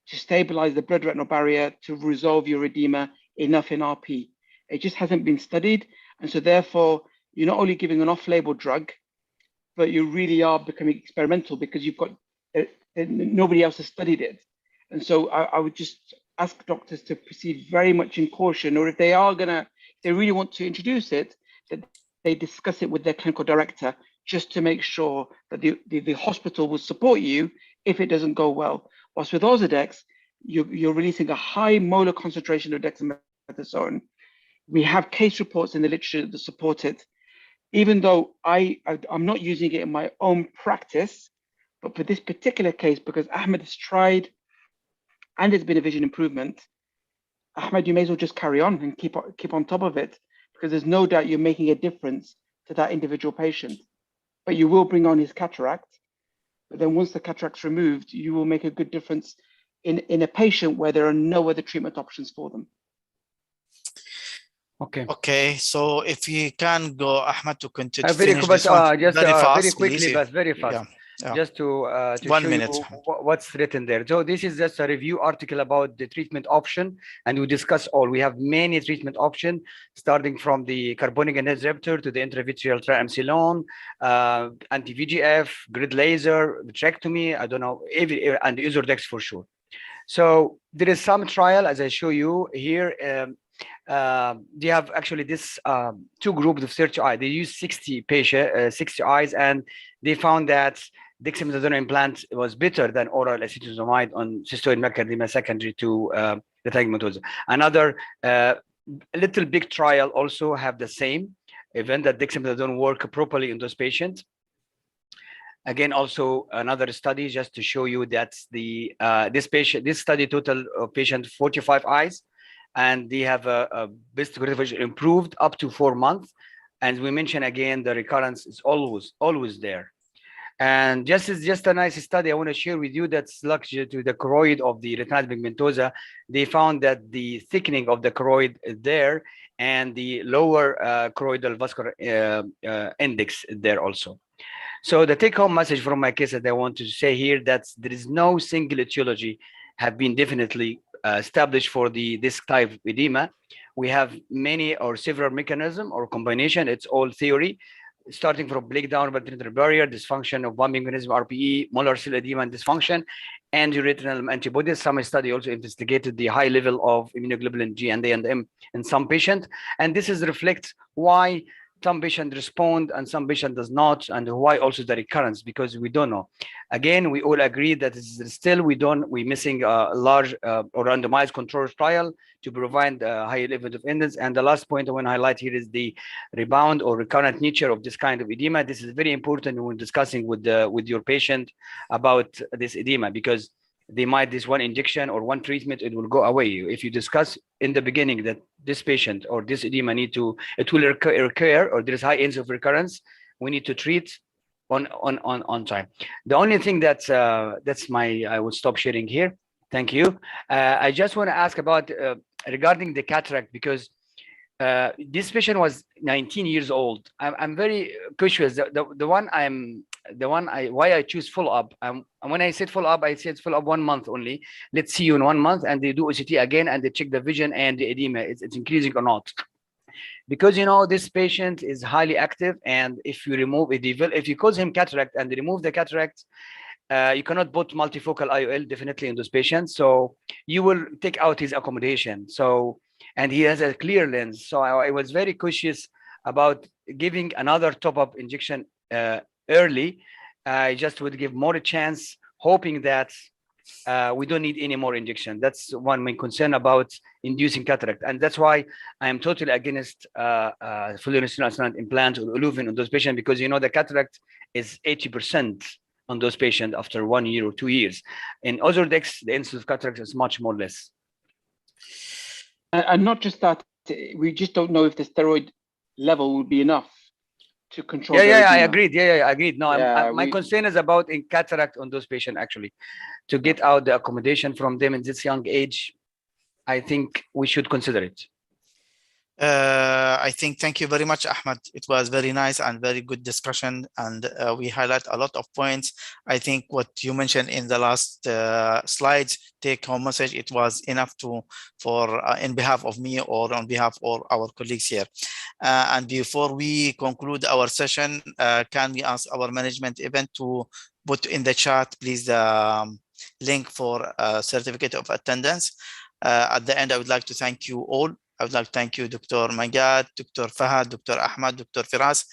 to stabilize the blood retinal barrier to resolve your edema enough in RP. It just hasn't been studied, and so therefore you're not only giving an off-label drug, but you really are becoming experimental because you've got nobody else has studied it. And so I would just ask doctors to proceed very much in caution, or if they really want to introduce it, that they discuss it with their clinical director, just to make sure that the hospital will support you if it doesn't go well. Whilst with Ozurdex, you're releasing a high molar concentration of dexamethasone. We have case reports in the literature that support it. Even though I'm not using it in my own practice, but for this particular case, because Ahmed has tried and there's been a vision improvement, Ahmed, you may as well just carry on and keep on top of it, because there's no doubt you're making a difference to that individual patient. But you will bring on his cataract. But then once the cataract's removed, you will make a good difference in a patient where there are no other treatment options for them. Okay, so if you can go, Ahmed, to continue. Very quickly, but very fast. just to 1 show minute. you what's written there. So this is just a review article about the treatment option, and we discuss all. We have many treatment options, starting from the carbonic anhydrator to the intravitreal triamcinolone, anti-VEGF, grid laser, vitrectomy, I don't know, and the Ozurdex for sure. So there is some trial, as I show you here. They have actually this two groups of 30 eyes. They use 60 eyes, and they found that dexamethasone implant was better than oral acetazolamide on cystoid macular edema secondary to retinitis pigmentosa. Another little big trial also have the same event, that dexamethasone work properly in those patients. Again, also another study just to show you that the this study total of patient 45 eyes, and they have a best vision improved up to 4 months. And we mentioned again, the recurrence is always there. And just a nice study I want to share with you that's luxury to the choroid of the retinitis pigmentosa. They found that the thickening of the choroid is there, and the lower choroidal vascular index there also. So the take-home message from my case that I want to say here, that there is no single etiology have been definitely established for this type of edema. We have many or several mechanisms or combination. It's all theory, starting from breakdown of the barrier, dysfunction of bumping mechanism, RPE, molar cell edema and dysfunction, and retinal antibodies. Some study also investigated the high level of immunoglobulin G and A and M in some patients, and this is reflects why some patient respond and some patient does not, and why also the recurrence, because we don't know. Again, we all agree that still we're missing a large or randomized control trial to provide high level of evidence. And the last point I want to highlight here is the rebound or recurrent nature of this kind of edema. This is very important when discussing with your patient about this edema, because they might, this one injection or one treatment, it will go away. If you discuss in the beginning that this patient or this edema it will recur, or there is high incidence of recurrence, we need to treat on time. The only thing that's I will stop sharing here. Thank you. I just want to ask about regarding the cataract, because this patient was 19 years old. I'm very cautious. Why I choose follow-up. When I said follow-up, I said follow-up 1 month only. Let's see you in 1 month, and they do OCT again, and they check the vision and the edema, it's increasing or not. Because this patient is highly active, and if you cause him cataract and remove the cataract, you cannot put multifocal IOL definitely in those patients. So you will take out his accommodation. So, and he has a clear lens. So I was very cautious about giving another top-up injection early. I just would give more a chance, hoping that we don't need any more injection. That's one main concern about inducing cataract, and that's why I am totally against fluorescein implant or Illuvin on those patients, because the cataract is 80% on those patients after 1 year or 2 years. In Ozurdex, the incidence of cataract is much more less. And not just that, we just don't know if the steroid level would be enough to control. I agreed. I agreed. No, my concern is about in cataract on those patients, actually, to get out the accommodation from them in this young age. I think we should consider it. I think, thank you very much, Ahmed. It was very nice and very good discussion, and we highlight a lot of points. I think what you mentioned in the last slides, take home message, it was enough for in behalf of me or on behalf of our colleagues here. And before we conclude our session, can we ask our management event to put in the chat, please, the link for certificate of attendance. At the end, I would like to thank you all. I would like to thank you, Dr. Magad, Dr. Fahad, Dr. Ahmad, Dr. Firas.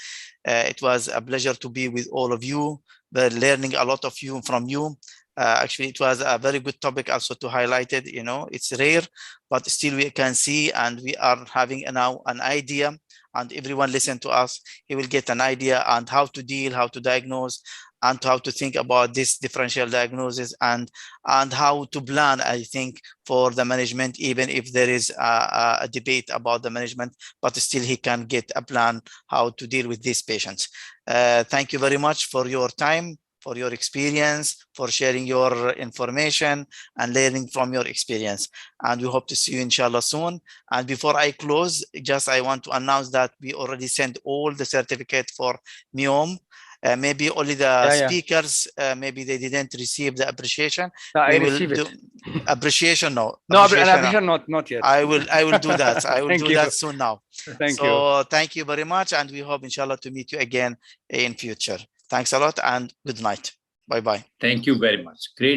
It was a pleasure to be with all of you, learning a lot from you. Actually, it was a very good topic also to highlight it. It's rare, but still we can see, and we are having now an idea, and everyone listen to us, he will get an idea on how to deal, how to diagnose, and how to think about this differential diagnosis, and how to plan, I think, for the management, even if there is a debate about the management, but still he can get a plan how to deal with these patients. Thank you very much for your time, for your experience, for sharing your information and learning from your experience. And we hope to see you inshallah soon. And before I close, I want to announce that we already sent all the certificate for MEOM. Maybe only the speakers, maybe they didn't receive the appreciation. No, I We will receive do it. appreciation. No, No, appreciation, not yet. I will do that. I will Thank do you. that soon now. Thank you. So thank you very much, and we hope, inshallah, to meet you again in future. Thanks a lot, and good night. Bye bye. Thank you very much. Great.